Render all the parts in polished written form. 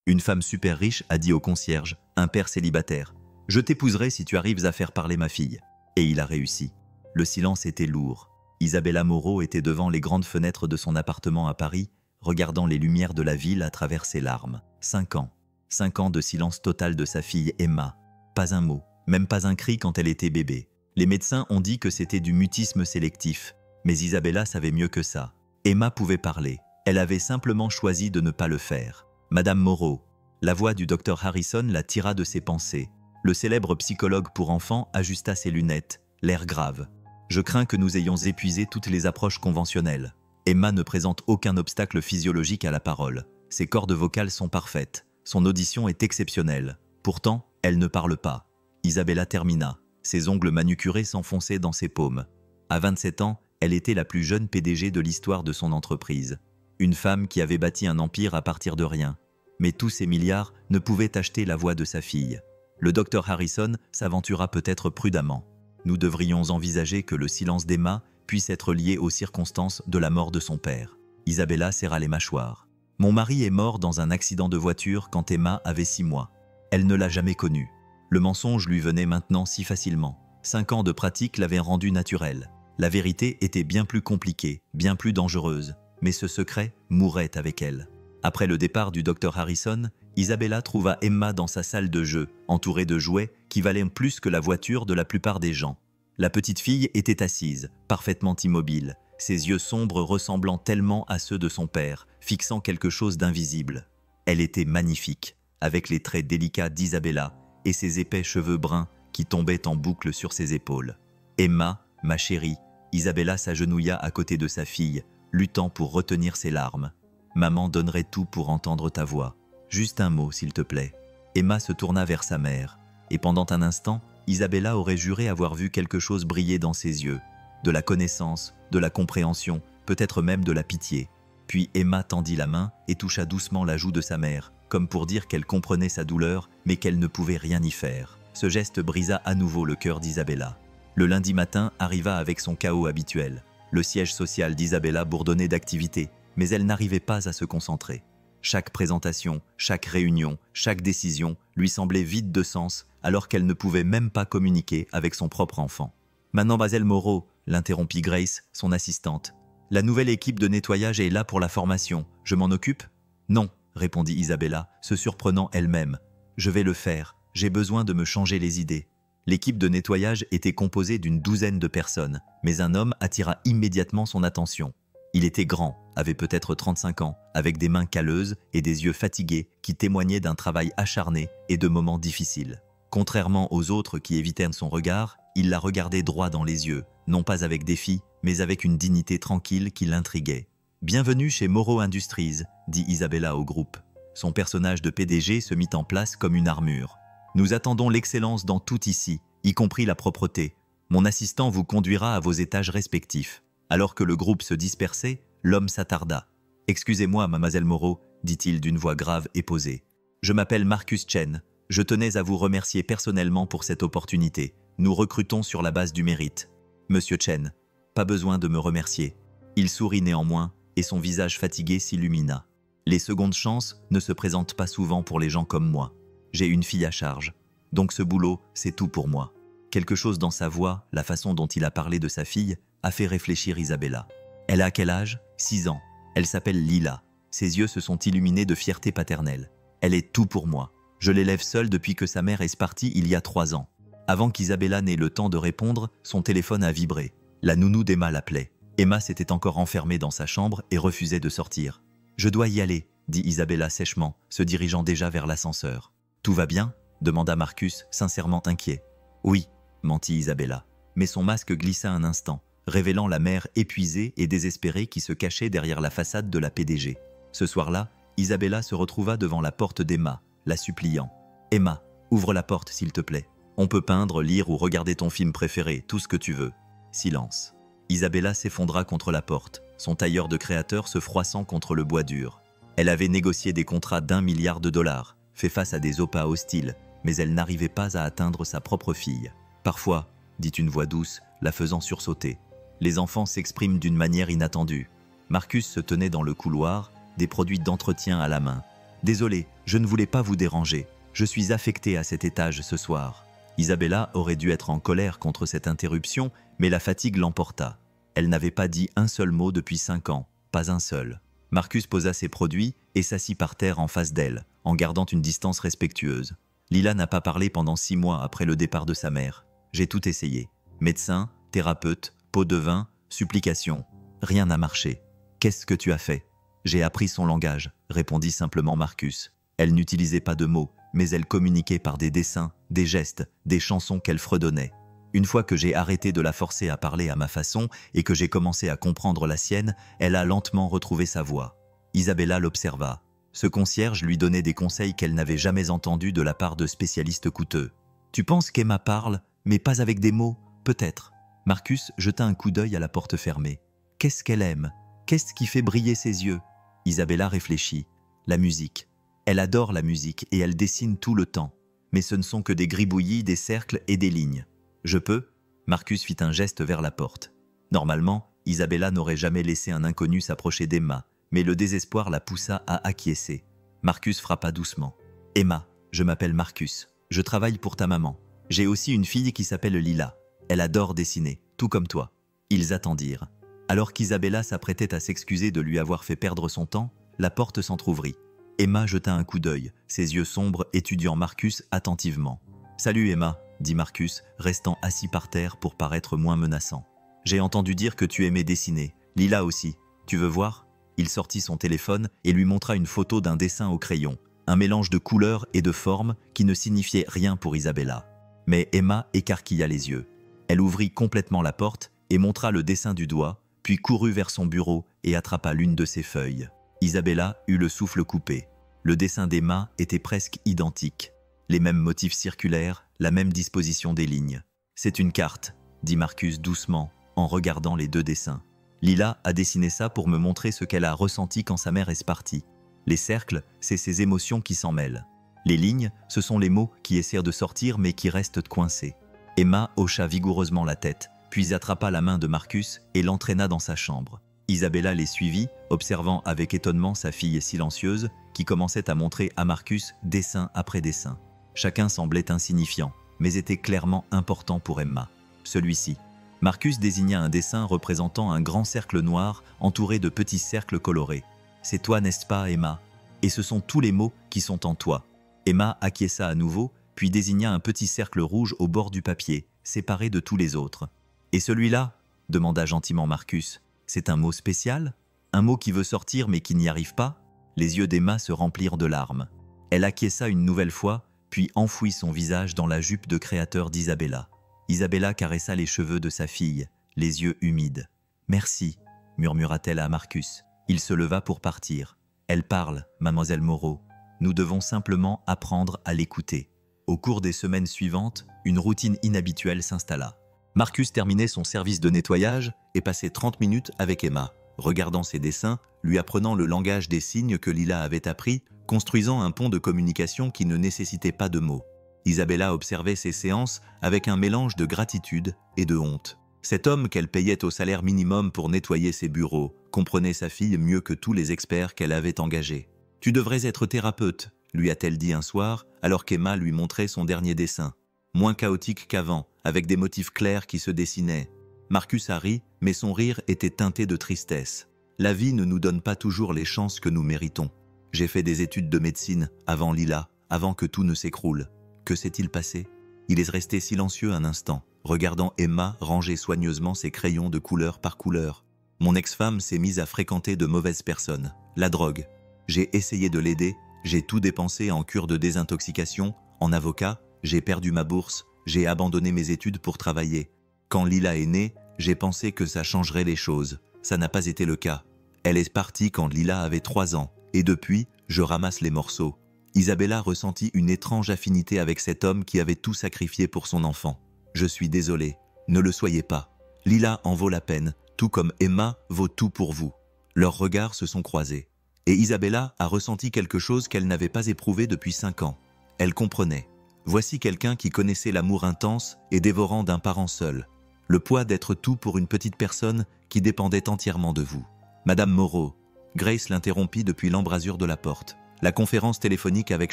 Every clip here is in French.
Une femme super riche a dit au concierge, un père célibataire, « Je t'épouserai si tu arrives à faire parler ma fille. » Et il a réussi. Le silence était lourd. Isabella Moreau était devant les grandes fenêtres de son appartement à Paris, regardant les lumières de la ville à travers ses larmes. 5 ans. 5 ans de silence total de sa fille Emma. Pas un mot, même pas un cri quand elle était bébé. Les médecins ont dit que c'était du mutisme sélectif. Mais Isabella savait mieux que ça. Emma pouvait parler. Elle avait simplement choisi de ne pas le faire. Madame Moreau. La voix du docteur Harrison la tira de ses pensées. Le célèbre psychologue pour enfants ajusta ses lunettes, l'air grave. « Je crains que nous ayons épuisé toutes les approches conventionnelles. Emma ne présente aucun obstacle physiologique à la parole. Ses cordes vocales sont parfaites. Son audition est exceptionnelle. Pourtant, elle ne parle pas. » Isabella termina. Ses ongles manucurés s'enfonçaient dans ses paumes. À 27 ans, elle était la plus jeune PDG de l'histoire de son entreprise. Une femme qui avait bâti un empire à partir de rien. Mais tous ces milliards ne pouvaient acheter la voix de sa fille. Le docteur Harrison s'aventura peut-être prudemment. Nous devrions envisager que le silence d'Emma puisse être lié aux circonstances de la mort de son père. Isabella serra les mâchoires. Mon mari est mort dans un accident de voiture quand Emma avait 6 mois. Elle ne l'a jamais connu. Le mensonge lui venait maintenant si facilement. 5 ans de pratique l'avaient rendu naturel. La vérité était bien plus compliquée, bien plus dangereuse. Mais ce secret mourait avec elle. Après le départ du docteur Harrison, Isabella trouva Emma dans sa salle de jeu, entourée de jouets qui valaient plus que la voiture de la plupart des gens. La petite fille était assise, parfaitement immobile, ses yeux sombres ressemblant tellement à ceux de son père, fixant quelque chose d'invisible. Elle était magnifique, avec les traits délicats d'Isabella et ses épais cheveux bruns qui tombaient en boucle sur ses épaules. « Emma, ma chérie », Isabella s'agenouilla à côté de sa fille, luttant pour retenir ses larmes. « Maman donnerait tout pour entendre ta voix. Juste un mot, s'il te plaît. » Emma se tourna vers sa mère, et pendant un instant, Isabella aurait juré avoir vu quelque chose briller dans ses yeux. De la connaissance, de la compréhension, peut-être même de la pitié. Puis Emma tendit la main et toucha doucement la joue de sa mère, comme pour dire qu'elle comprenait sa douleur, mais qu'elle ne pouvait rien y faire. Ce geste brisa à nouveau le cœur d'Isabella. Le lundi matin arriva avec son chaos habituel. Le siège social d'Isabella bourdonnait d'activité, mais elle n'arrivait pas à se concentrer. Chaque présentation, chaque réunion, chaque décision lui semblait vide de sens alors qu'elle ne pouvait même pas communiquer avec son propre enfant. « Mademoiselle Moreau », l'interrompit Grace, son assistante. « La nouvelle équipe de nettoyage est là pour la formation. Je m'en occupe ?»« Non », répondit Isabella, se surprenant elle-même. « Je vais le faire. J'ai besoin de me changer les idées. » L'équipe de nettoyage était composée d'une douzaine de personnes, mais un homme attira immédiatement son attention. Il était grand, avait peut-être 35 ans, avec des mains calleuses et des yeux fatigués qui témoignaient d'un travail acharné et de moments difficiles. Contrairement aux autres qui évitèrent son regard, il la regardait droit dans les yeux, non pas avec défi, mais avec une dignité tranquille qui l'intriguait. « Bienvenue chez Moreau Industries », dit Isabella au groupe. Son personnage de PDG se mit en place comme une armure. « Nous attendons l'excellence dans tout ici, y compris la propreté. Mon assistant vous conduira à vos étages respectifs. » Alors que le groupe se dispersait, l'homme s'attarda. « Excusez-moi, mademoiselle Moreau, » dit-il d'une voix grave et posée. « Je m'appelle Marcus Chen. Je tenais à vous remercier personnellement pour cette opportunité. Nous recrutons sur la base du mérite. » « Monsieur Chen, pas besoin de me remercier. » Il sourit néanmoins et son visage fatigué s'illumina. « Les secondes chances ne se présentent pas souvent pour les gens comme moi. J'ai une fille à charge. Donc ce boulot, c'est tout pour moi. » Quelque chose dans sa voix, la façon dont il a parlé de sa fille, a fait réfléchir Isabella. Elle a quel âge ? 6 ans. Elle s'appelle Lila. Ses yeux se sont illuminés de fierté paternelle. Elle est tout pour moi. Je l'élève seule depuis que sa mère est partie il y a 3 ans. Avant qu'Isabella n'ait le temps de répondre, son téléphone a vibré. La nounou d'Emma l'appelait. Emma s'était encore enfermée dans sa chambre et refusait de sortir. « Je dois y aller », dit Isabella sèchement, se dirigeant déjà vers l'ascenseur. « Tout va bien ?» demanda Marcus, sincèrement inquiet. « Oui », mentit Isabella, mais son masque glissa un instant, révélant la mère épuisée et désespérée qui se cachait derrière la façade de la PDG. Ce soir-là, Isabella se retrouva devant la porte d'Emma, la suppliant. « Emma, ouvre la porte s'il te plaît. On peut peindre, lire ou regarder ton film préféré, tout ce que tu veux. » Silence. Isabella s'effondra contre la porte, son tailleur de créateur se froissant contre le bois dur. Elle avait négocié des contrats d'1 milliard de dollars, fait face à des OPA hostiles, mais elle n'arrivait pas à atteindre sa propre fille. « Parfois, » dit une voix douce, la faisant sursauter. Les enfants s'expriment d'une manière inattendue. Marcus se tenait dans le couloir, des produits d'entretien à la main. Désolé, je ne voulais pas vous déranger. Je suis affectée à cet étage ce soir. Isabella aurait dû être en colère contre cette interruption, mais la fatigue l'emporta. Elle n'avait pas dit un seul mot depuis 5 ans, pas un seul. Marcus posa ses produits et s'assit par terre en face d'elle, en gardant une distance respectueuse. Lila n'a pas parlé pendant 6 mois après le départ de sa mère. J'ai tout essayé. Médecin, thérapeute, pot de vin, supplication. Rien n'a marché. Qu'est-ce que tu as fait? J'ai appris son langage, répondit simplement Marcus. Elle n'utilisait pas de mots, mais elle communiquait par des dessins, des gestes, des chansons qu'elle fredonnait. Une fois que j'ai arrêté de la forcer à parler à ma façon et que j'ai commencé à comprendre la sienne, elle a lentement retrouvé sa voix. Isabella l'observa. Ce concierge lui donnait des conseils qu'elle n'avait jamais entendus de la part de spécialistes coûteux. « Tu penses qu'Emma parle, mais pas avec des mots, peut-être ?» Marcus jeta un coup d'œil à la porte fermée. « Qu'est-ce qu'elle aime? Qu'est-ce qui fait briller ses yeux ?» Isabella réfléchit. La musique. Elle adore la musique et elle dessine tout le temps. Mais ce ne sont que des gribouillis, des cercles et des lignes. Je peux? Marcus fit un geste vers la porte. Normalement, Isabella n'aurait jamais laissé un inconnu s'approcher d'Emma, mais le désespoir la poussa à acquiescer. Marcus frappa doucement. « Emma, je m'appelle Marcus. Je travaille pour ta maman. J'ai aussi une fille qui s'appelle Lila. Elle adore dessiner, tout comme toi. » Ils attendirent. Alors qu'Isabella s'apprêtait à s'excuser de lui avoir fait perdre son temps, la porte s'entr'ouvrit. Emma jeta un coup d'œil, ses yeux sombres étudiant Marcus attentivement. « Salut Emma », dit Marcus, restant assis par terre pour paraître moins menaçant. « J'ai entendu dire que tu aimais dessiner. Lila aussi. Tu veux voir ?» Il sortit son téléphone et lui montra une photo d'un dessin au crayon, un mélange de couleurs et de formes qui ne signifiait rien pour Isabella. Mais Emma écarquilla les yeux. Elle ouvrit complètement la porte et montra le dessin du doigt, puis courut vers son bureau et attrapa l'une de ses feuilles. Isabella eut le souffle coupé. Le dessin d'Emma était presque identique. Les mêmes motifs circulaires, la même disposition des lignes. « C'est une carte », dit Marcus doucement, en regardant les deux dessins. « Lila a dessiné ça pour me montrer ce qu'elle a ressenti quand sa mère est partie. Les cercles, c'est ses émotions qui s'en mêlent. Les lignes, ce sont les mots qui essaient de sortir mais qui restent coincés. » Emma hocha vigoureusement la tête, puis attrapa la main de Marcus et l'entraîna dans sa chambre. Isabella les suivit, observant avec étonnement sa fille silencieuse qui commençait à montrer à Marcus dessin après dessin. Chacun semblait insignifiant, mais était clairement important pour Emma. Celui-ci. Marcus désigna un dessin représentant un grand cercle noir entouré de petits cercles colorés. « C'est toi, n'est-ce pas, Emma? Et ce sont tous les mots qui sont en toi. » Emma acquiesça à nouveau, puis désigna un petit cercle rouge au bord du papier, séparé de tous les autres. « Et celui-là » demanda gentiment Marcus. « C'est un mot spécial? Un mot qui veut sortir mais qui n'y arrive pas ?» Les yeux d'Emma se remplirent de larmes. Elle acquiesça une nouvelle fois, puis enfouit son visage dans la jupe de créateur d'Isabella. Isabella caressa les cheveux de sa fille, les yeux humides. « Merci » murmura-t-elle à Marcus. Il se leva pour partir. « Elle parle, mademoiselle Moreau. Nous devons simplement apprendre à l'écouter. » Au cours des semaines suivantes, une routine inhabituelle s'installa. Marcus terminait son service de nettoyage et passait 30 minutes avec Emma, regardant ses dessins, lui apprenant le langage des signes que Lila avait appris, construisant un pont de communication qui ne nécessitait pas de mots. Isabella observait ces séances avec un mélange de gratitude et de honte. Cet homme qu'elle payait au salaire minimum pour nettoyer ses bureaux comprenait sa fille mieux que tous les experts qu'elle avait engagés. « Tu devrais être thérapeute », lui a-t-elle dit un soir, alors qu'Emma lui montrait son dernier dessin. Moins chaotique qu'avant, avec des motifs clairs qui se dessinaient. Marcus a ri, mais son rire était teinté de tristesse. La vie ne nous donne pas toujours les chances que nous méritons. J'ai fait des études de médecine, avant Lila, avant que tout ne s'écroule. Que s'est-il passé? Il est resté silencieux un instant, regardant Emma ranger soigneusement ses crayons de couleur par couleur. Mon ex-femme s'est mise à fréquenter de mauvaises personnes. La drogue. J'ai essayé de l'aider, j'ai tout dépensé en cure de désintoxication, en avocat, j'ai perdu ma bourse, j'ai abandonné mes études pour travailler. Quand Lila est née, j'ai pensé que ça changerait les choses. Ça n'a pas été le cas. Elle est partie quand Lila avait 3 ans, et depuis, je ramasse les morceaux. Isabella ressentit une étrange affinité avec cet homme qui avait tout sacrifié pour son enfant. Je suis désolé, ne le soyez pas. Lila en vaut la peine, tout comme Emma vaut tout pour vous. Leurs regards se sont croisés. Et Isabella a ressenti quelque chose qu'elle n'avait pas éprouvé depuis 5 ans. Elle comprenait. Voici quelqu'un qui connaissait l'amour intense et dévorant d'un parent seul. Le poids d'être tout pour une petite personne qui dépendait entièrement de vous. Madame Moreau, Grace l'interrompit depuis l'embrasure de la porte. La conférence téléphonique avec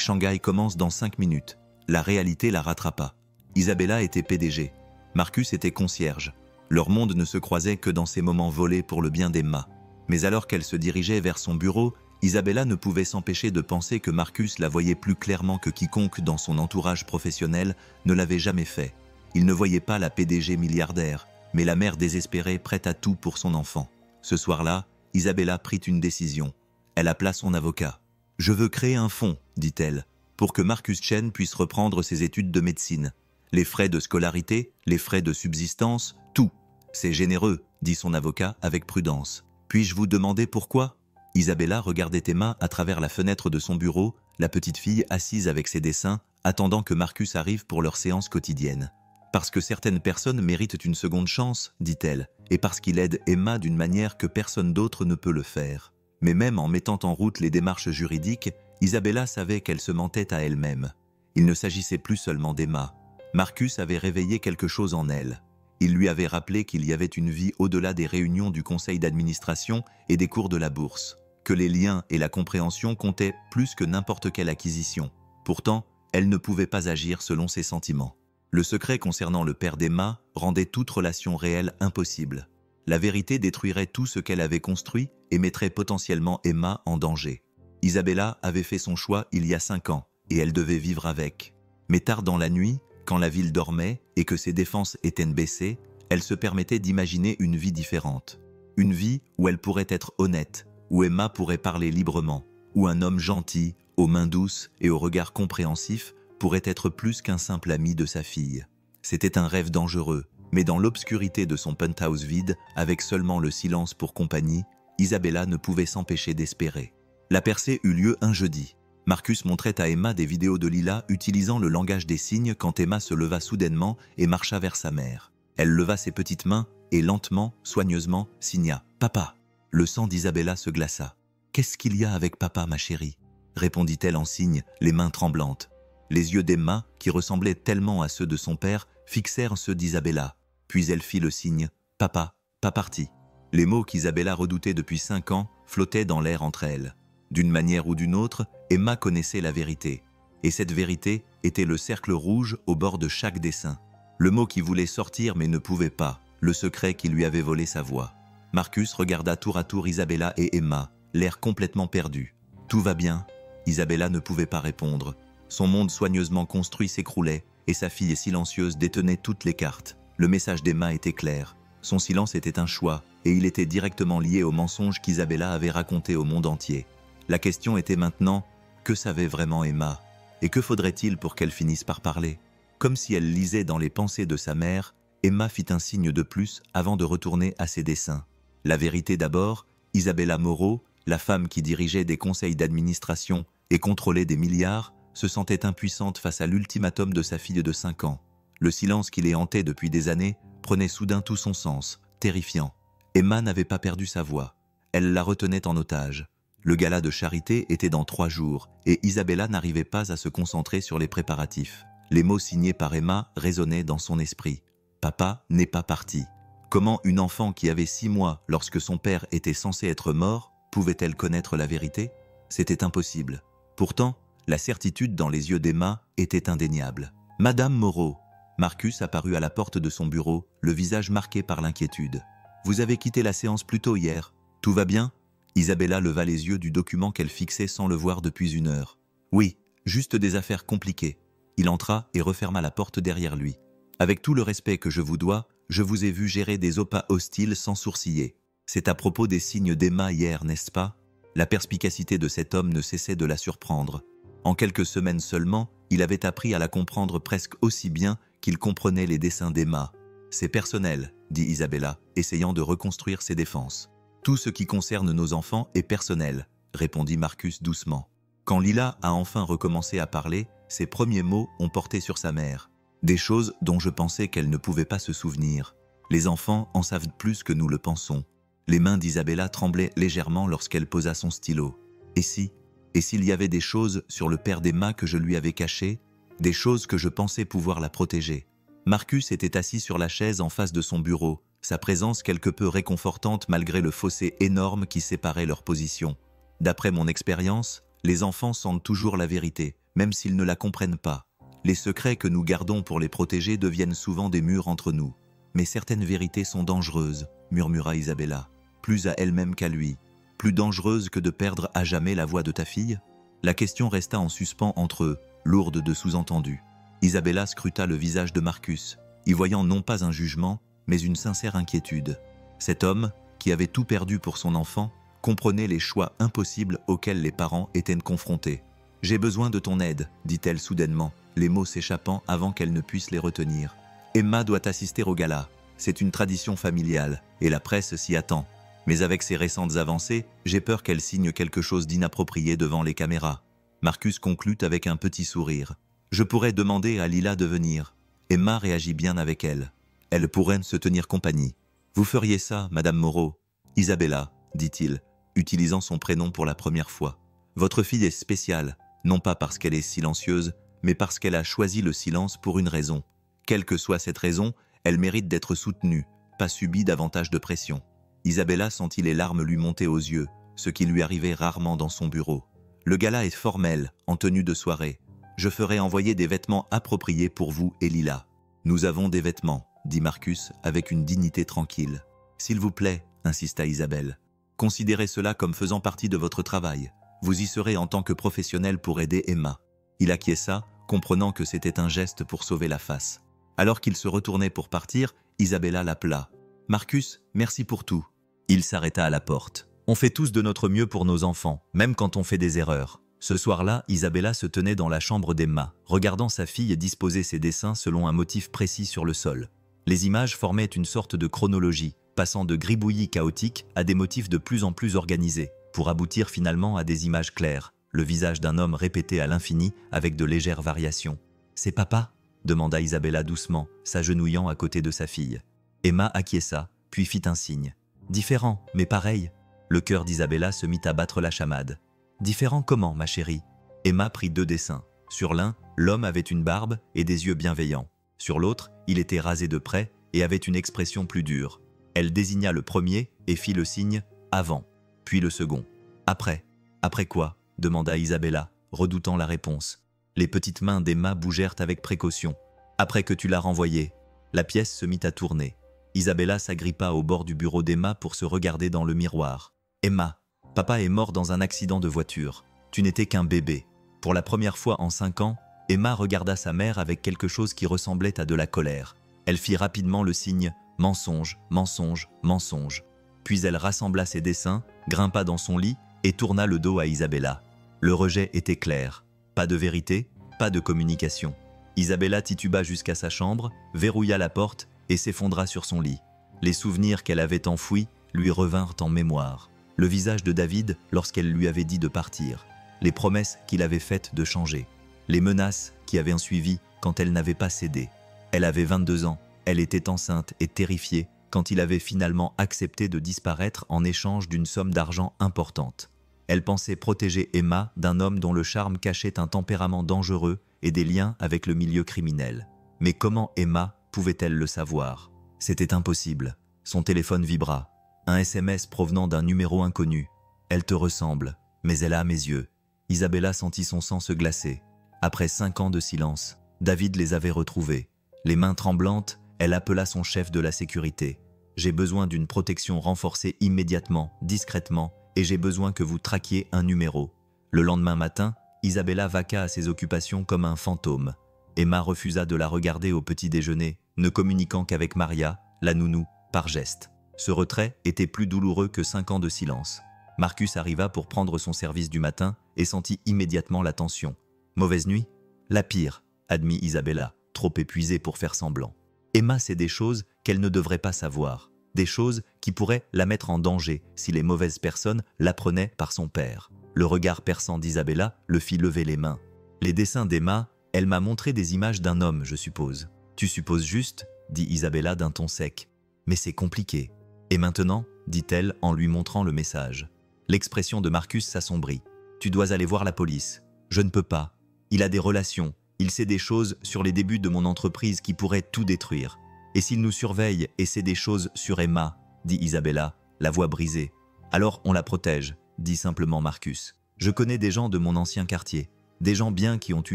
Shanghai commence dans 5 minutes. La réalité la rattrapa. Isabella était PDG. Marcus était concierge. Leur monde ne se croisait que dans ces moments volés pour le bien d'Emma. Mais alors qu'elle se dirigeait vers son bureau, Isabella ne pouvait s'empêcher de penser que Marcus la voyait plus clairement que quiconque dans son entourage professionnel ne l'avait jamais fait. Il ne voyait pas la PDG milliardaire, mais la mère désespérée prête à tout pour son enfant. Ce soir-là, Isabella prit une décision. Elle appela son avocat. « Je veux créer un fonds, dit-elle, pour que Marcus Chen puisse reprendre ses études de médecine. Les frais de scolarité, les frais de subsistance, tout. C'est généreux, dit son avocat avec prudence. Puis-je vous demander pourquoi ?» Isabella regardait Emma à travers la fenêtre de son bureau, la petite fille assise avec ses dessins, attendant que Marcus arrive pour leur séance quotidienne. « Parce que certaines personnes méritent une seconde chance, dit-elle, et parce qu'il aide Emma d'une manière que personne d'autre ne peut le faire. » Mais même en mettant en route les démarches juridiques, Isabella savait qu'elle se mentait à elle-même. Il ne s'agissait plus seulement d'Emma. Marcus avait réveillé quelque chose en elle. Il lui avait rappelé qu'il y avait une vie au-delà des réunions du conseil d'administration et des cours de la bourse, que les liens et la compréhension comptaient plus que n'importe quelle acquisition. Pourtant, elle ne pouvait pas agir selon ses sentiments. Le secret concernant le père d'Emma rendait toute relation réelle impossible. La vérité détruirait tout ce qu'elle avait construit et mettrait potentiellement Emma en danger. Isabella avait fait son choix il y a 5 ans et elle devait vivre avec. Mais tard dans la nuit, quand la ville dormait et que ses défenses étaient baissées, elle se permettait d'imaginer une vie différente. Une vie où elle pourrait être honnête, où Emma pourrait parler librement, où un homme gentil, aux mains douces et au regard compréhensif pourrait être plus qu'un simple ami de sa fille. C'était un rêve dangereux, mais dans l'obscurité de son penthouse vide, avec seulement le silence pour compagnie, Isabella ne pouvait s'empêcher d'espérer. La percée eut lieu un jeudi. Marcus montrait à Emma des vidéos de Lila utilisant le langage des signes quand Emma se leva soudainement et marcha vers sa mère. Elle leva ses petites mains et lentement, soigneusement, signa « Papa ». Le sang d'Isabella se glaça. « Qu'est-ce qu'il y a avec papa, ma chérie ?» répondit-elle en signe, les mains tremblantes. Les yeux d'Emma, qui ressemblaient tellement à ceux de son père, fixèrent ceux d'Isabella. Puis elle fit le signe « Papa, pas parti ». Les mots qu'Isabella redoutait depuis 5 ans flottaient dans l'air entre elles. D'une manière ou d'une autre, Emma connaissait la vérité. Et cette vérité était le cercle rouge au bord de chaque dessin. Le mot qui voulait sortir mais ne pouvait pas, le secret qui lui avait volé sa voix. Marcus regarda tour à tour Isabella et Emma, l'air complètement perdu. « Tout va bien ?» Isabella ne pouvait pas répondre. Son monde soigneusement construit s'écroulait et sa fille silencieuse détenait toutes les cartes. Le message d'Emma était clair. Son silence était un choix et il était directement lié au mensonge qu'Isabella avait raconté au monde entier. La question était maintenant, que savait vraiment Emma? Et que faudrait-il pour qu'elle finisse par parler? Comme si elle lisait dans les pensées de sa mère, Emma fit un signe de plus avant de retourner à ses dessins. La vérité d'abord, Isabella Moreau, la femme qui dirigeait des conseils d'administration et contrôlait des milliards, se sentait impuissante face à l'ultimatum de sa fille de 5 ans. Le silence qui les hantait depuis des années prenait soudain tout son sens, terrifiant. Emma n'avait pas perdu sa voix. Elle la retenait en otage. Le gala de charité était dans 3 jours et Isabella n'arrivait pas à se concentrer sur les préparatifs. Les mots signés par Emma résonnaient dans son esprit. « Papa n'est pas parti ». Comment une enfant qui avait 6 mois lorsque son père était censé être mort pouvait-elle connaître la vérité? C'était impossible. Pourtant, la certitude dans les yeux d'Emma était indéniable. « Madame Moreau ». Marcus apparut à la porte de son bureau, le visage marqué par l'inquiétude. « Vous avez quitté la séance plus tôt hier. Tout va bien ?» Isabella leva les yeux du document qu'elle fixait sans le voir depuis 1 heure. « Oui, juste des affaires compliquées. » Il entra et referma la porte derrière lui. « Avec tout le respect que je vous dois, je vous ai vu gérer des opas hostiles sans sourciller. C'est à propos des signes d'Emma hier, n'est-ce pas ?» La perspicacité de cet homme ne cessait de la surprendre. En quelques semaines seulement, il avait appris à la comprendre presque aussi bien qu'il comprenait les dessins d'Emma. « C'est personnel, » dit Isabella, essayant de reconstruire ses défenses. « Tout ce qui concerne nos enfants est personnel, » répondit Marcus doucement. Quand Lila a enfin recommencé à parler, ses premiers mots ont porté sur sa mère. Des choses dont je pensais qu'elle ne pouvait pas se souvenir. Les enfants en savent plus que nous le pensons. Les mains d'Isabella tremblaient légèrement lorsqu'elle posa son stylo. Et s'il y avait des choses sur le père d'Emma que je lui avais cachées, des choses que je pensais pouvoir la protéger. Marcus était assis sur la chaise en face de son bureau, sa présence quelque peu réconfortante malgré le fossé énorme qui séparait leurs positions. D'après mon expérience, Les enfants sentent toujours la vérité, même s'ils ne la comprennent pas. Les secrets que nous gardons pour les protéger deviennent souvent des murs entre nous. Mais certaines vérités sont dangereuses, murmura Isabella, plus à elle-même qu'à lui. Plus dangereuses que de perdre à jamais la voix de ta fille? La question resta en suspens entre eux, lourde de sous-entendus. Isabella scruta le visage de Marcus, y voyant non pas un jugement, mais une sincère inquiétude. Cet homme, qui avait tout perdu pour son enfant, comprenait les choix impossibles auxquels les parents étaient confrontés. « J'ai besoin de ton aide », dit-elle soudainement, les mots s'échappant avant qu'elle ne puisse les retenir. « Emma doit assister au gala. C'est une tradition familiale, et la presse s'y attend. Mais avec ses récentes avancées, j'ai peur qu'elle signe quelque chose d'inapproprié devant les caméras. » Marcus conclut avec un petit sourire. « Je pourrais demander à Lila de venir. Emma réagit bien avec elle. Elle pourrait se tenir compagnie. »« Vous feriez ça, Madame Moreau ?»« Isabella, dit-il, utilisant son prénom pour la première fois. Votre fille est spéciale, non pas parce qu'elle est silencieuse, mais parce qu'elle a choisi le silence pour une raison. Quelle que soit cette raison, elle mérite d'être soutenue, pas subie davantage de pression. » Isabella sentit les larmes lui monter aux yeux, ce qui lui arrivait rarement dans son bureau. « Le gala est formel, en tenue de soirée. Je ferai envoyer des vêtements appropriés pour vous et Lila. »« Nous avons des vêtements, » dit Marcus avec une dignité tranquille. « S'il vous plaît, » insista Isabelle. « Considérez cela comme faisant partie de votre travail. Vous y serez en tant que professionnel pour aider Emma. » Il acquiesça, comprenant que c'était un geste pour sauver la face. Alors qu'il se retournait pour partir, Isabella l'appela. « Marcus, merci pour tout. » Il s'arrêta à la porte. « On fait tous de notre mieux pour nos enfants, même quand on fait des erreurs. » Ce soir-là, Isabella se tenait dans la chambre d'Emma, regardant sa fille disposer ses dessins selon un motif précis sur le sol. Les images formaient une sorte de chronologie, passant de gribouillis chaotiques à des motifs de plus en plus organisés, pour aboutir finalement à des images claires, le visage d'un homme répété à l'infini avec de légères variations. « C'est papa ?» demanda Isabella doucement, s'agenouillant à côté de sa fille. Emma acquiesça, puis fit un signe. « Différent, mais pareil. » Le cœur d'Isabella se mit à battre la chamade. « Différent comment, ma chérie ?» Emma prit 2 dessins. Sur l'un, l'homme avait une barbe et des yeux bienveillants. Sur l'autre, il était rasé de près et avait une expression plus dure. Elle désigna le premier et fit le signe « avant », puis le second. « Après ?»« Après quoi ?» demanda Isabella, redoutant la réponse. Les petites mains d'Emma bougèrent avec précaution. « Après que tu l'as renvoyé ?» La pièce se mit à tourner. Isabella s'agrippa au bord du bureau d'Emma pour se regarder dans le miroir. « Emma, papa est mort dans un accident de voiture. Tu n'étais qu'un bébé. » Pour la première fois en 5 ans, Emma regarda sa mère avec quelque chose qui ressemblait à de la colère. Elle fit rapidement le signe « mensonge, mensonge, mensonge ». Puis elle rassembla ses dessins, grimpa dans son lit et tourna le dos à Isabella. Le rejet était clair. Pas de vérité, pas de communication. Isabella tituba jusqu'à sa chambre, verrouilla la porte et s'effondra sur son lit. Les souvenirs qu'elle avait enfouis lui revinrent en mémoire. Le visage de David lorsqu'elle lui avait dit de partir. Les promesses qu'il avait faites de changer. Les menaces qui avaient suivi quand elle n'avait pas cédé. Elle avait 22 ans, elle était enceinte et terrifiée quand il avait finalement accepté de disparaître en échange d'une somme d'argent importante. Elle pensait protéger Emma d'un homme dont le charme cachait un tempérament dangereux et des liens avec le milieu criminel. Mais comment Emma pouvait-elle le savoir? C'était impossible. Son téléphone vibra. Un SMS provenant d'un numéro inconnu. « Elle te ressemble, mais elle a à mes yeux. » Isabella sentit son sang se glacer. Après 5 ans de silence, David les avait retrouvés. Les mains tremblantes, elle appela son chef de la sécurité. « J'ai besoin d'une protection renforcée immédiatement, discrètement, et j'ai besoin que vous traquiez un numéro. » Le lendemain matin, Isabella vaqua à ses occupations comme un fantôme. Emma refusa de la regarder au petit déjeuner, ne communiquant qu'avec Maria, la nounou, par geste. Ce retrait était plus douloureux que 5 ans de silence. Marcus arriva pour prendre son service du matin et sentit immédiatement la tension. « Mauvaise nuit ?»« La pire », admit Isabella, trop épuisée pour faire semblant. Emma sait des choses qu'elle ne devrait pas savoir, des choses qui pourraient la mettre en danger si les mauvaises personnes l'apprenaient par son père. Le regard perçant d'Isabella le fit lever les mains. « Les dessins d'Emma, elle m'a montré des images d'un homme, je suppose. »« Tu supposes juste ?» dit Isabella d'un ton sec. « Mais c'est compliqué. »« Et maintenant ?» dit-elle en lui montrant le message. L'expression de Marcus s'assombrit. « Tu dois aller voir la police. »« Je ne peux pas. Il a des relations. Il sait des choses sur les débuts de mon entreprise qui pourraient tout détruire. Et s'il nous surveille et sait des choses sur Emma ?» dit Isabella, la voix brisée. « Alors on la protège » dit simplement Marcus. Je connais des gens de mon ancien quartier, des gens bien qui ont eu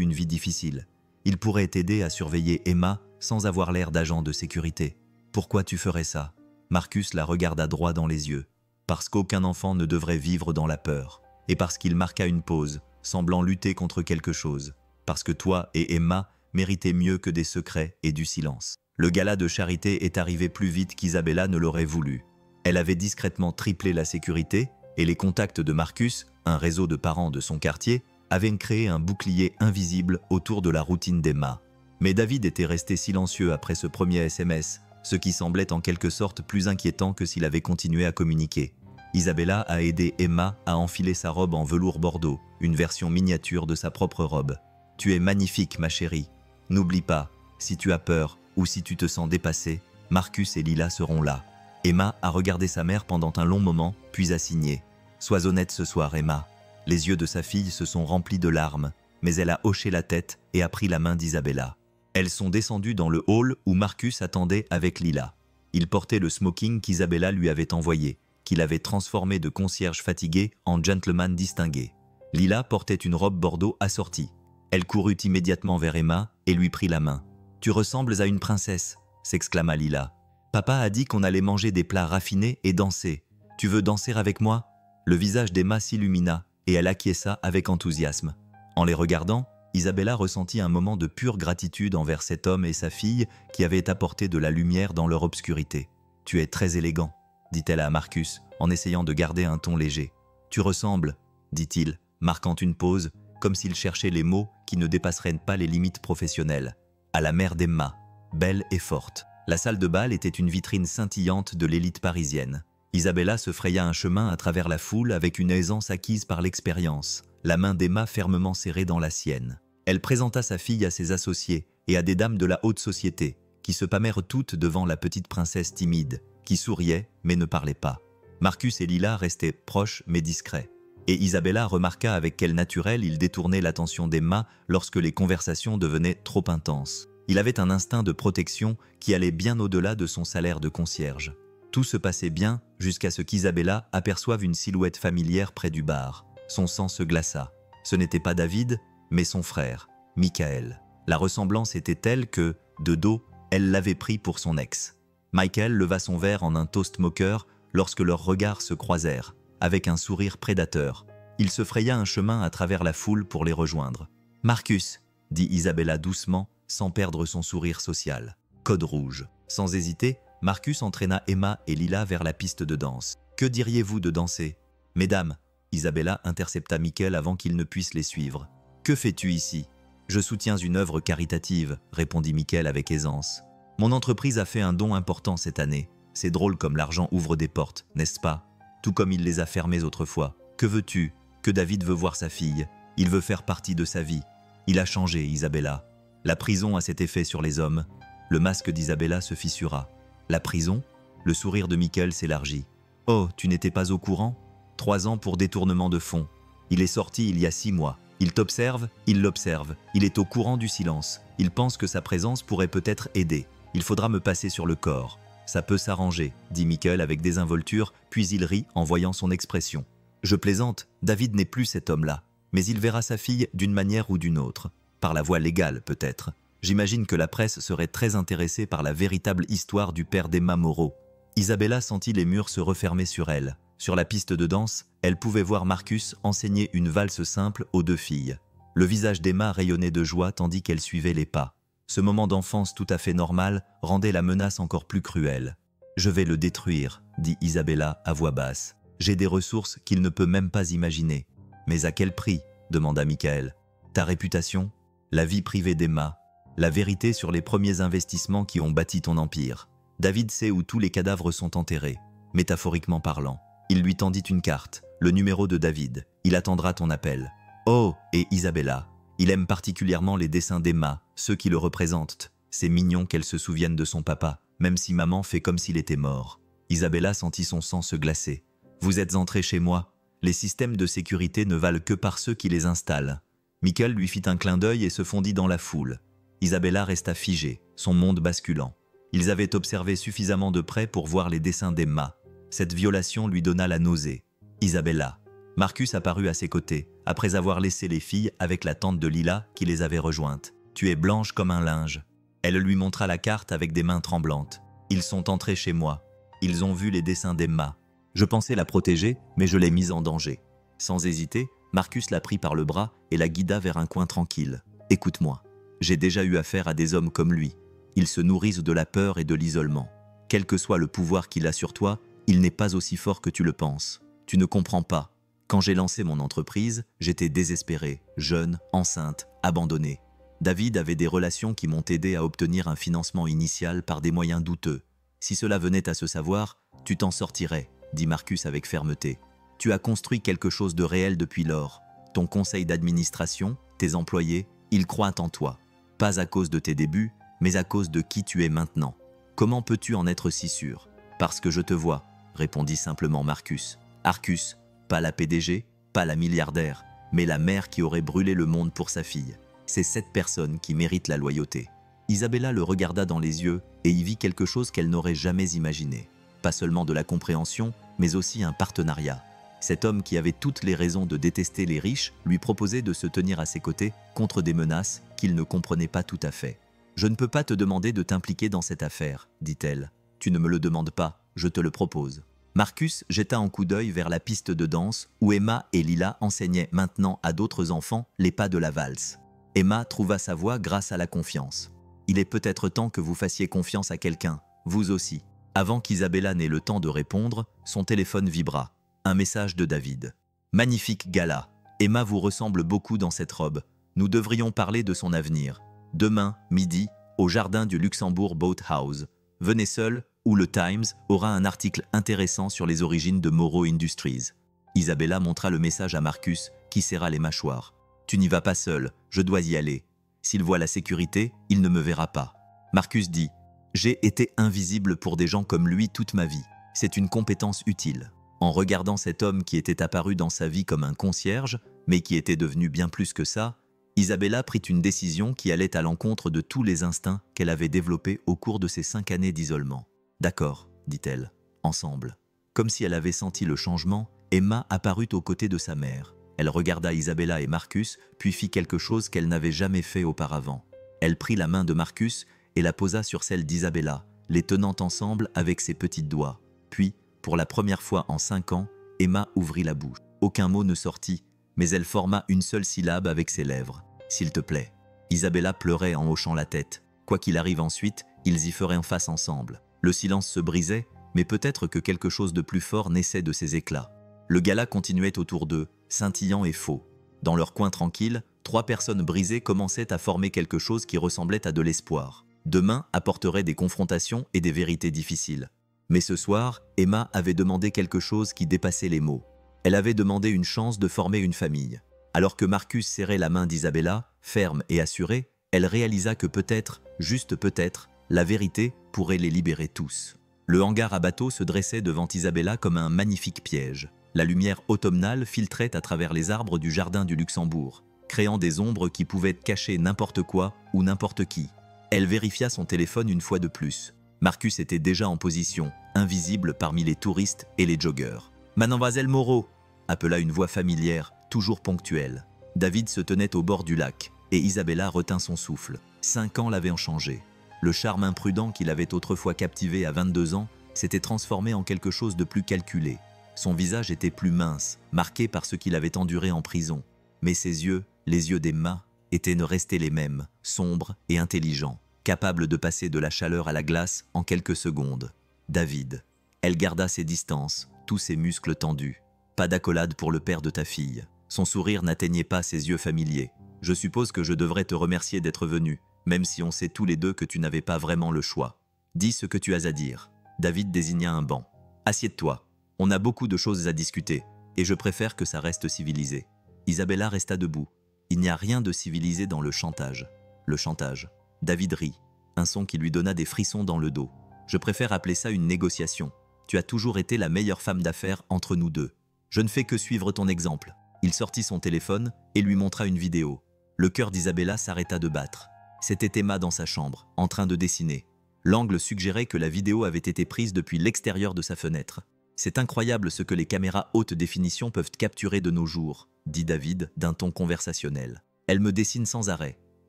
une vie difficile. Ils pourraient t'aider à surveiller Emma sans avoir l'air d'agent de sécurité. Pourquoi tu ferais ça? Marcus la regarda droit dans les yeux. Parce qu'aucun enfant ne devrait vivre dans la peur. Et parce qu'il marqua une pause, semblant lutter contre quelque chose. Parce que toi et Emma méritez mieux que des secrets et du silence. Le gala de charité est arrivé plus vite qu'Isabella ne l'aurait voulu. Elle avait discrètement triplé la sécurité et les contacts de Marcus, un réseau de parents de son quartier, avaient créé un bouclier invisible autour de la routine d'Emma. Mais David était resté silencieux après ce premier SMS, ce qui semblait en quelque sorte plus inquiétant que s'il avait continué à communiquer. Isabella a aidé Emma à enfiler sa robe en velours bordeaux, une version miniature de sa propre robe. « Tu es magnifique, ma chérie. N'oublie pas, si tu as peur ou si tu te sens dépassée, Marcus et Lila seront là. » Emma a regardé sa mère pendant un long moment, puis a signé. « Sois honnête ce soir, Emma. » Les yeux de sa fille se sont remplis de larmes, mais elle a hoché la tête et a pris la main d'Isabella. Elles sont descendues dans le hall où Marcus attendait avec Lila. Il portait le smoking qu'Isabella lui avait envoyé, qu'il avait transformé de concierge fatigué en gentleman distingué. Lila portait une robe bordeaux assortie. Elle courut immédiatement vers Emma et lui prit la main. « Tu ressembles à une princesse !» s'exclama Lila. « Papa a dit qu'on allait manger des plats raffinés et danser. Tu veux danser avec moi ?» Le visage d'Emma s'illumina et elle acquiesça avec enthousiasme. En les regardant, Isabella ressentit un moment de pure gratitude envers cet homme et sa fille qui avaient apporté de la lumière dans leur obscurité. « Tu es très élégant », dit-elle à Marcus en essayant de garder un ton léger. « Tu ressembles », dit-il, marquant une pause, comme s'il cherchait les mots qui ne dépasseraient pas les limites professionnelles. « À la mère d'Emma, belle et forte. » La salle de bal était une vitrine scintillante de l'élite parisienne. Isabella se fraya un chemin à travers la foule avec une aisance acquise par l'expérience, la main d'Emma fermement serrée dans la sienne. Elle présenta sa fille à ses associés et à des dames de la haute société, qui se pâmèrent toutes devant la petite princesse timide, qui souriait mais ne parlait pas. Marcus et Lila restaient proches mais discrets. Et Isabella remarqua avec quel naturel il détournait l'attention d'Emma lorsque les conversations devenaient trop intenses. Il avait un instinct de protection qui allait bien au-delà de son salaire de concierge. Tout se passait bien jusqu'à ce qu'Isabella aperçoive une silhouette familière près du bar. Son sang se glaça. Ce n'était pas David, mais son frère, Michael. La ressemblance était telle que, de dos, elle l'avait pris pour son ex. Michael leva son verre en un toast moqueur lorsque leurs regards se croisèrent, avec un sourire prédateur. Il se fraya un chemin à travers la foule pour les rejoindre. « Marcus !» dit Isabella doucement, sans perdre son sourire social. Code rouge. Sans hésiter, Marcus entraîna Emma et Lila vers la piste de danse. « Que diriez-vous de danser ?»« Mesdames !» Isabella intercepta Michael avant qu'il ne puisse les suivre. « Que fais-tu ici ?»« Je soutiens une œuvre caritative, » répondit Michael avec aisance. « Mon entreprise a fait un don important cette année. C'est drôle comme l'argent ouvre des portes, n'est-ce pas? Tout comme il les a fermées autrefois. Que veux-tu? Que David veut voir sa fille. Il veut faire partie de sa vie. Il a changé, Isabella. La prison a cet effet sur les hommes. » Le masque d'Isabella se fissura. « La prison ?» Le sourire de Michael s'élargit. « Oh, tu n'étais pas au courant? 3 ans pour détournement de fonds. Il est sorti il y a 6 mois. Il t'observe, il l'observe. Il est au courant du silence. Il pense que sa présence pourrait peut-être aider. Il faudra me passer sur le corps. Ça peut s'arranger, dit Michael avec désinvolture, puis il rit en voyant son expression. Je plaisante, David n'est plus cet homme-là. Mais il verra sa fille d'une manière ou d'une autre. Par la voie légale, peut-être. J'imagine que la presse serait très intéressée par la véritable histoire du père d'Emma Moreau. Isabella sentit les murs se refermer sur elle. Sur la piste de danse, elle pouvait voir Marcus enseigner une valse simple aux 2 filles. Le visage d'Emma rayonnait de joie tandis qu'elle suivait les pas. Ce moment d'enfance tout à fait normal rendait la menace encore plus cruelle. « Je vais le détruire », dit Isabella à voix basse. « J'ai des ressources qu'il ne peut même pas imaginer. »« Mais à quel prix ?» demanda Michael. « Ta réputation ? La vie privée d'Emma ? La vérité sur les premiers investissements qui ont bâti ton empire. David sait où tous les cadavres sont enterrés, métaphoriquement parlant. Il lui tendit une carte, le numéro de David. Il attendra ton appel. Oh, et Isabella. Il aime particulièrement les dessins d'Emma, ceux qui le représentent. C'est mignon qu'elle se souvienne de son papa, même si maman fait comme s'il était mort. Isabella sentit son sang se glacer. Vous êtes entré chez moi. Les systèmes de sécurité ne valent que par ceux qui les installent. Michael lui fit un clin d'œil et se fondit dans la foule. Isabella resta figée, son monde basculant. Ils avaient observé suffisamment de près pour voir les dessins d'Emma. Cette violation lui donna la nausée. Isabella. Marcus apparut à ses côtés, après avoir laissé les filles avec la tante de Lila qui les avait rejointes. « Tu es blanche comme un linge. » Elle lui montra la carte avec des mains tremblantes. « Ils sont entrés chez moi. Ils ont vu les dessins d'Emma. Je pensais la protéger, mais je l'ai mise en danger. » Sans hésiter, Marcus la prit par le bras et la guida vers un coin tranquille. « Écoute-moi. J'ai déjà eu affaire à des hommes comme lui. Ils se nourrissent de la peur et de l'isolement. Quel que soit le pouvoir qu'il a sur toi, il n'est pas aussi fort que tu le penses. Tu ne comprends pas. Quand j'ai lancé mon entreprise, j'étais désespérée, jeune, enceinte, abandonnée. David avait des relations qui m'ont aidé à obtenir un financement initial par des moyens douteux. Si cela venait à se savoir, tu t'en sortirais, dit Marcus avec fermeté. Tu as construit quelque chose de réel depuis lors. Ton conseil d'administration, tes employés, ils croient en toi. Pas à cause de tes débuts, mais à cause de qui tu es maintenant. Comment peux-tu en être si sûr? Parce que je te vois, répondit simplement Marcus. Arcus, pas la PDG, pas la milliardaire, mais la mère qui aurait brûlé le monde pour sa fille. C'est cette personne qui mérite la loyauté. Isabella le regarda dans les yeux et y vit quelque chose qu'elle n'aurait jamais imaginé. Pas seulement de la compréhension, mais aussi un partenariat. Cet homme qui avait toutes les raisons de détester les riches lui proposait de se tenir à ses côtés contre des menaces qu'il ne comprenait pas tout à fait. « Je ne peux pas te demander de t'impliquer dans cette affaire, dit-elle. Tu ne me le demandes pas, je te le propose. » Marcus jeta un coup d'œil vers la piste de danse où Emma et Lila enseignaient maintenant à d'autres enfants les pas de la valse. Emma trouva sa voix grâce à la confiance. « Il est peut-être temps que vous fassiez confiance à quelqu'un, vous aussi. » Avant qu'Isabella n'ait le temps de répondre, son téléphone vibra. Un message de David. « Magnifique gala. Emma vous ressemble beaucoup dans cette robe. Nous devrions parler de son avenir. Demain, midi, au jardin du Luxembourg Boat House. Venez seul, ou le Times aura un article intéressant sur les origines de Morrow Industries. » Isabella montra le message à Marcus, qui serra les mâchoires. « Tu n'y vas pas seul, je dois y aller. S'il voit la sécurité, il ne me verra pas. » Marcus dit « J'ai été invisible pour des gens comme lui toute ma vie. C'est une compétence utile. » En regardant cet homme qui était apparu dans sa vie comme un concierge, mais qui était devenu bien plus que ça, Isabella prit une décision qui allait à l'encontre de tous les instincts qu'elle avait développés au cours de ces 5 années d'isolement. « D'accord, dit-elle, ensemble. » Comme si elle avait senti le changement, Emma apparut aux côtés de sa mère. Elle regarda Isabella et Marcus, puis fit quelque chose qu'elle n'avait jamais fait auparavant. Elle prit la main de Marcus et la posa sur celle d'Isabella, les tenant ensemble avec ses petits doigts. Puis, pour la première fois en 5 ans, Emma ouvrit la bouche. Aucun mot ne sortit, mais elle forma une seule syllabe avec ses lèvres. « S'il te plaît. » Isabella pleurait en hochant la tête. Quoi qu'il arrive ensuite, ils y feraient en face ensemble. Le silence se brisait, mais peut-être que quelque chose de plus fort naissait de ces éclats. Le gala continuait autour d'eux, scintillant et faux. Dans leur coin tranquille, 3 personnes brisées commençaient à former quelque chose qui ressemblait à de l'espoir. Demain apporterait des confrontations et des vérités difficiles. Mais ce soir, Emma avait demandé quelque chose qui dépassait les mots. Elle avait demandé une chance de former une famille. Alors que Marcus serrait la main d'Isabella, ferme et assurée, elle réalisa que peut-être, juste peut-être, la vérité pourrait les libérer tous. Le hangar à bateau se dressait devant Isabella comme un magnifique piège. La lumière automnale filtrait à travers les arbres du jardin du Luxembourg, créant des ombres qui pouvaient cacher n'importe quoi ou n'importe qui. Elle vérifia son téléphone une fois de plus. Marcus était déjà en position, invisible parmi les touristes et les joggeurs. « Mademoiselle Morrow !» appela une voix familière, toujours ponctuelle. David se tenait au bord du lac, et Isabella retint son souffle. 5 ans l'avaient changé. Le charme imprudent qui l'avait autrefois captivé à 22 ans s'était transformé en quelque chose de plus calculé. Son visage était plus mince, marqué par ce qu'il avait enduré en prison. Mais ses yeux, les yeux d'Emma, étaient restés les mêmes, sombres et intelligents, capables de passer de la chaleur à la glace en quelques secondes. David. Elle garda ses distances, tous ses muscles tendus. Pas d'accolade pour le père de ta fille. Son sourire n'atteignait pas ses yeux familiers. « Je suppose que je devrais te remercier d'être venu, même si on sait tous les deux que tu n'avais pas vraiment le choix. Dis ce que tu as à dire. » David désigna un banc. « Assieds-toi. On a beaucoup de choses à discuter, et je préfère que ça reste civilisé. » Isabella resta debout. Il n'y a rien de civilisé dans le chantage. Le chantage. David rit, un son qui lui donna des frissons dans le dos. « Je préfère appeler ça une négociation. Tu as toujours été la meilleure femme d'affaires entre nous deux. Je ne fais que suivre ton exemple. » Il sortit son téléphone et lui montra une vidéo. Le cœur d'Isabella s'arrêta de battre. C'était Emma dans sa chambre, en train de dessiner. L'angle suggérait que la vidéo avait été prise depuis l'extérieur de sa fenêtre. C'est incroyable ce que les caméras haute définition peuvent capturer de nos jours, dit David d'un ton conversationnel. Elle me dessine sans arrêt.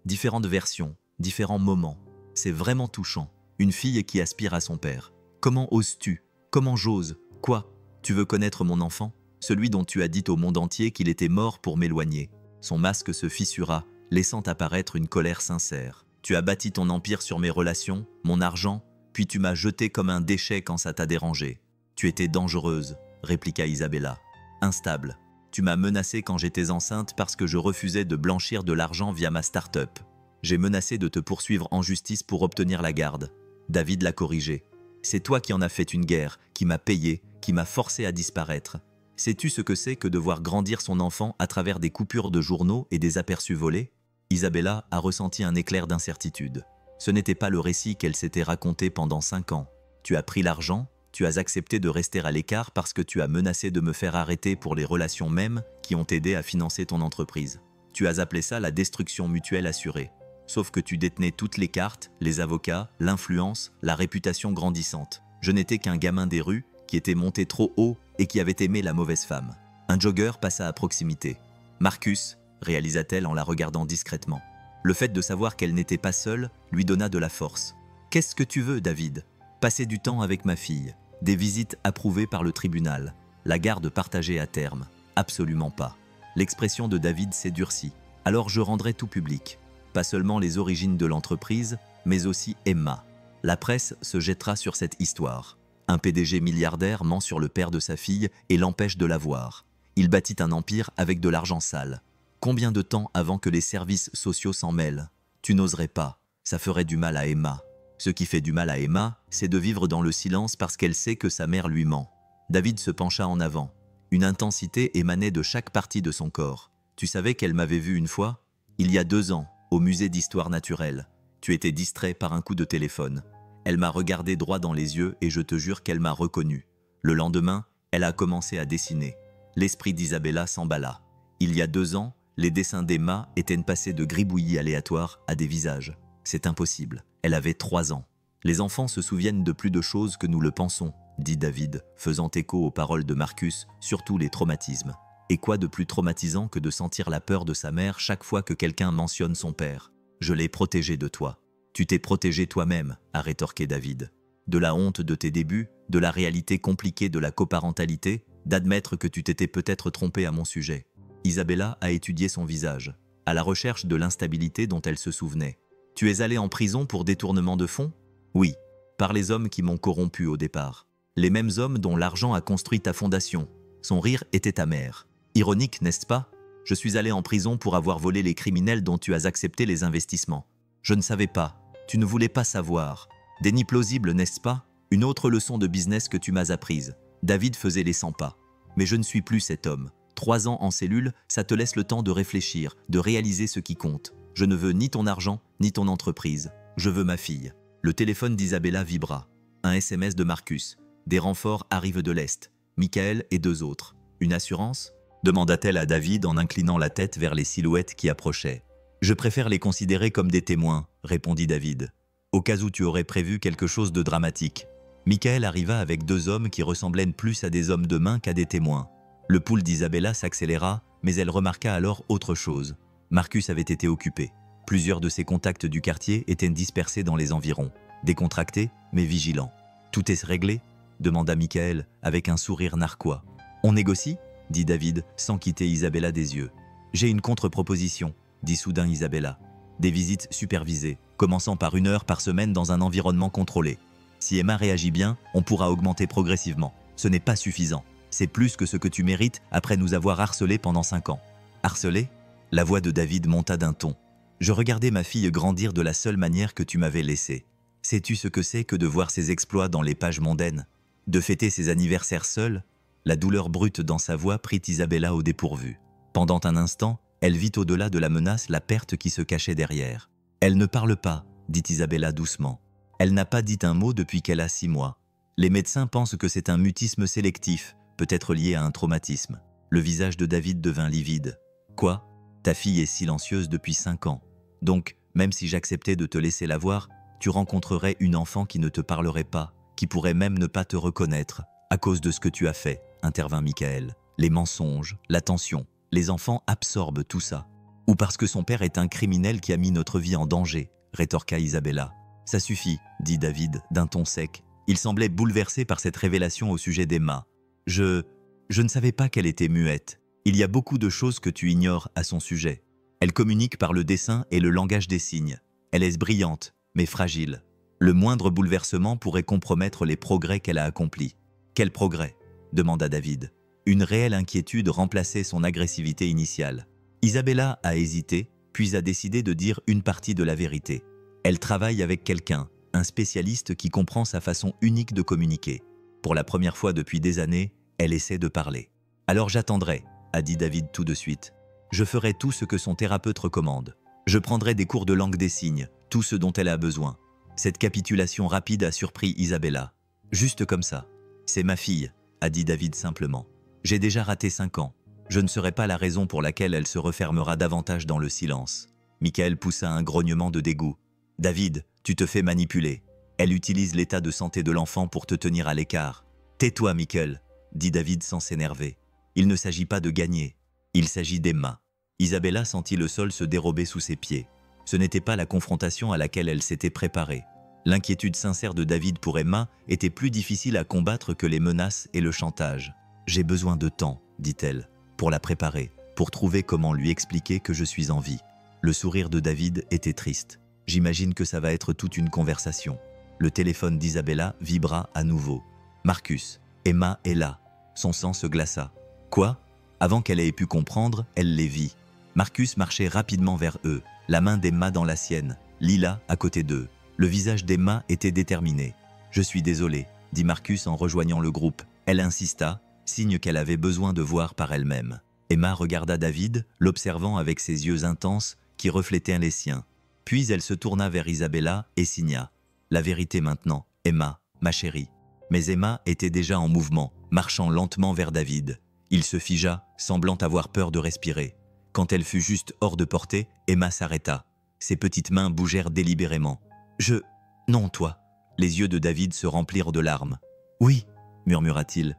Différentes versions, différents moments. C'est vraiment touchant. Une fille qui aspire à son père. Comment oses-tu? Comment j'ose? Quoi? Tu veux connaître mon enfant? Celui dont tu as dit au monde entier qu'il était mort pour m'éloigner. Son masque se fissura, laissant apparaître une colère sincère. Tu as bâti ton empire sur mes relations, mon argent, puis tu m'as jeté comme un déchet quand ça t'a dérangé. Tu étais dangereuse, répliqua Isabella. Instable. Tu m'as menacé quand j'étais enceinte parce que je refusais de blanchir de l'argent via ma start-up. J'ai menacé de te poursuivre en justice pour obtenir la garde. David l'a corrigé. C'est toi qui en as fait une guerre, qui m'a payé, qui m'a forcé à disparaître. Sais-tu ce que c'est que de voir grandir son enfant à travers des coupures de journaux et des aperçus volés? Isabella a ressenti un éclair d'incertitude. Ce n'était pas le récit qu'elle s'était raconté pendant 5 ans. Tu as pris l'argent, tu as accepté de rester à l'écart parce que tu as menacé de me faire arrêter pour les relations mêmes qui ont aidé à financer ton entreprise. Tu as appelé ça la destruction mutuelle assurée. Sauf que tu détenais toutes les cartes, les avocats, l'influence, la réputation grandissante. Je n'étais qu'un gamin des rues qui était monté trop haut et qui avait aimé la mauvaise femme. Un jogger passa à proximité. Marcus, réalisa-t-elle en la regardant discrètement. Le fait de savoir qu'elle n'était pas seule lui donna de la force. Qu'est-ce que tu veux, David? Passer du temps avec ma fille. Des visites approuvées par le tribunal. La garde partagée à terme. Absolument pas. L'expression de David s'est durcie. Alors je rendrai tout public. Pas seulement les origines de l'entreprise, mais aussi Emma. La presse se jettera sur cette histoire. Un PDG milliardaire ment sur le père de sa fille et l'empêche de la voir. Il bâtit un empire avec de l'argent sale. Combien de temps avant que les services sociaux s'en mêlent? Tu n'oserais pas. Ça ferait du mal à Emma. Ce qui fait du mal à Emma, c'est de vivre dans le silence parce qu'elle sait que sa mère lui ment. David se pencha en avant. Une intensité émanait de chaque partie de son corps. Tu savais qu'elle m'avait vu une fois? Il y a 2 ans, au musée d'histoire naturelle. Tu étais distrait par un coup de téléphone. Elle m'a regardé droit dans les yeux et je te jure qu'elle m'a reconnu. Le lendemain, elle a commencé à dessiner. L'esprit d'Isabella s'emballa. Il y a 2 ans, les dessins d'Emma étaient passés de gribouillis aléatoires à des visages. C'est impossible. Elle avait 3 ans. Les enfants se souviennent de plus de choses que nous le pensons, dit David, faisant écho aux paroles de Marcus, surtout les traumatismes. Et quoi de plus traumatisant que de sentir la peur de sa mère chaque fois que quelqu'un mentionne son père? Je l'ai protégé de toi. Tu t'es protégé toi-même, a rétorqué David. De la honte de tes débuts, de la réalité compliquée de la coparentalité, d'admettre que tu t'étais peut-être trompé à mon sujet. Isabella a étudié son visage, à la recherche de l'instabilité dont elle se souvenait. Tu es allé en prison pour détournement de fonds? Oui, par les hommes qui m'ont corrompu au départ. Les mêmes hommes dont l'argent a construit ta fondation. Son rire était amer. Ironique, n'est-ce pas? Je suis allé en prison pour avoir volé les criminels dont tu as accepté les investissements. Je ne savais pas. Tu ne voulais pas savoir. Déni plausible, n'est-ce pas? Une autre leçon de business que tu m'as apprise. David faisait les 100 pas. Mais je ne suis plus cet homme. 3 ans en cellule, ça te laisse le temps de réfléchir, de réaliser ce qui compte. Je ne veux ni ton argent, ni ton entreprise. Je veux ma fille. Le téléphone d'Isabella vibra. Un SMS de Marcus. Des renforts arrivent de l'Est. Michael et 2 autres. Une assurance? Demanda-t-elle à David en inclinant la tête vers les silhouettes qui approchaient. Je préfère les considérer comme des témoins, répondit David. Au cas où tu aurais prévu quelque chose de dramatique. Michael arriva avec 2 hommes qui ressemblaient plus à des hommes de main qu'à des témoins. Le pouls d'Isabella s'accéléra, mais elle remarqua alors autre chose. Marcus avait été occupé. Plusieurs de ses contacts du quartier étaient dispersés dans les environs. Décontractés, mais vigilants. Tout est réglé? Demanda Michael avec un sourire narquois. On négocie? Dit David sans quitter Isabella des yeux. J'ai une contre-proposition, dit soudain Isabella. Des visites supervisées, commençant par 1 heure par semaine dans un environnement contrôlé. Si Emma réagit bien, on pourra augmenter progressivement. Ce n'est pas suffisant. C'est plus que ce que tu mérites après nous avoir harcelés pendant 5 ans. Harcelé? La voix de David monta d'un ton. Je regardais ma fille grandir de la seule manière que tu m'avais laissé. Sais-tu ce que c'est que de voir ses exploits dans les pages mondaines? De fêter ses anniversaires seule? La douleur brute dans sa voix prit Isabella au dépourvu. Pendant un instant, elle vit au-delà de la menace la perte qui se cachait derrière. Elle ne parle pas, dit Isabella doucement. Elle n'a pas dit un mot depuis qu'elle a 6 mois. Les médecins pensent que c'est un mutisme sélectif, peut-être lié à un traumatisme. Le visage de David devint livide. Quoi? Ta fille est silencieuse depuis 5 ans. Donc, même si j'acceptais de te laisser la voir, tu rencontrerais une enfant qui ne te parlerait pas, qui pourrait même ne pas te reconnaître. À cause de ce que tu as fait, intervint Michael. Les mensonges, l'attention, les enfants absorbent tout ça. Ou parce que son père est un criminel qui a mis notre vie en danger, rétorqua Isabella. Ça suffit, dit David d'un ton sec. Il semblait bouleversé par cette révélation au sujet d'Emma. Je ne savais pas qu'elle était muette. Il y a beaucoup de choses que tu ignores à son sujet. Elle communique par le dessin et le langage des signes. Elle est brillante, mais fragile. Le moindre bouleversement pourrait compromettre les progrès qu'elle a accomplis. Quel progrès ? Demanda David. Une réelle inquiétude remplaçait son agressivité initiale. Isabella a hésité, puis a décidé de dire une partie de la vérité. Elle travaille avec quelqu'un, un spécialiste qui comprend sa façon unique de communiquer. Pour la première fois depuis des années, elle essaie de parler. « Alors j'attendrai », a dit David tout de suite. « Je ferai tout ce que son thérapeute recommande. Je prendrai des cours de langue des signes, tout ce dont elle a besoin. » Cette capitulation rapide a surpris Isabella. « Juste comme ça. C'est ma fille », a dit David simplement. « J'ai déjà raté 5 ans. Je ne serai pas la raison pour laquelle elle se refermera davantage dans le silence. » Michael poussa un grognement de dégoût. « David, tu te fais manipuler. Elle utilise l'état de santé de l'enfant pour te tenir à l'écart. »« Tais-toi, Michael, » dit David sans s'énerver. « Il ne s'agit pas de gagner. Il s'agit d'Emma. » Isabella sentit le sol se dérober sous ses pieds. Ce n'était pas la confrontation à laquelle elle s'était préparée. L'inquiétude sincère de David pour Emma était plus difficile à combattre que les menaces et le chantage. « J'ai besoin de temps, » dit-elle, « pour la préparer, pour trouver comment lui expliquer que je suis en vie. » Le sourire de David était triste. « J'imagine que ça va être toute une conversation. » Le téléphone d'Isabella vibra à nouveau. « Marcus, Emma est là. » Son sang se glaça. « Quoi ?» Avant qu'elle ait pu comprendre, elle les vit. Marcus marchait rapidement vers eux, la main d'Emma dans la sienne, Lila à côté d'eux. Le visage d'Emma était déterminé. « Je suis désolé, » dit Marcus en rejoignant le groupe. Elle insista, signe qu'elle avait besoin de voir par elle-même. Emma regarda David, l'observant avec ses yeux intenses qui reflétaient les siens. Puis elle se tourna vers Isabella et signa. « La vérité maintenant, Emma, ma chérie. » Mais Emma était déjà en mouvement, marchant lentement vers David. Il se figea, semblant avoir peur de respirer. Quand elle fut juste hors de portée, Emma s'arrêta. Ses petites mains bougèrent délibérément. « Non, toi !» Les yeux de David se remplirent de larmes. « Oui !» murmura-t-il.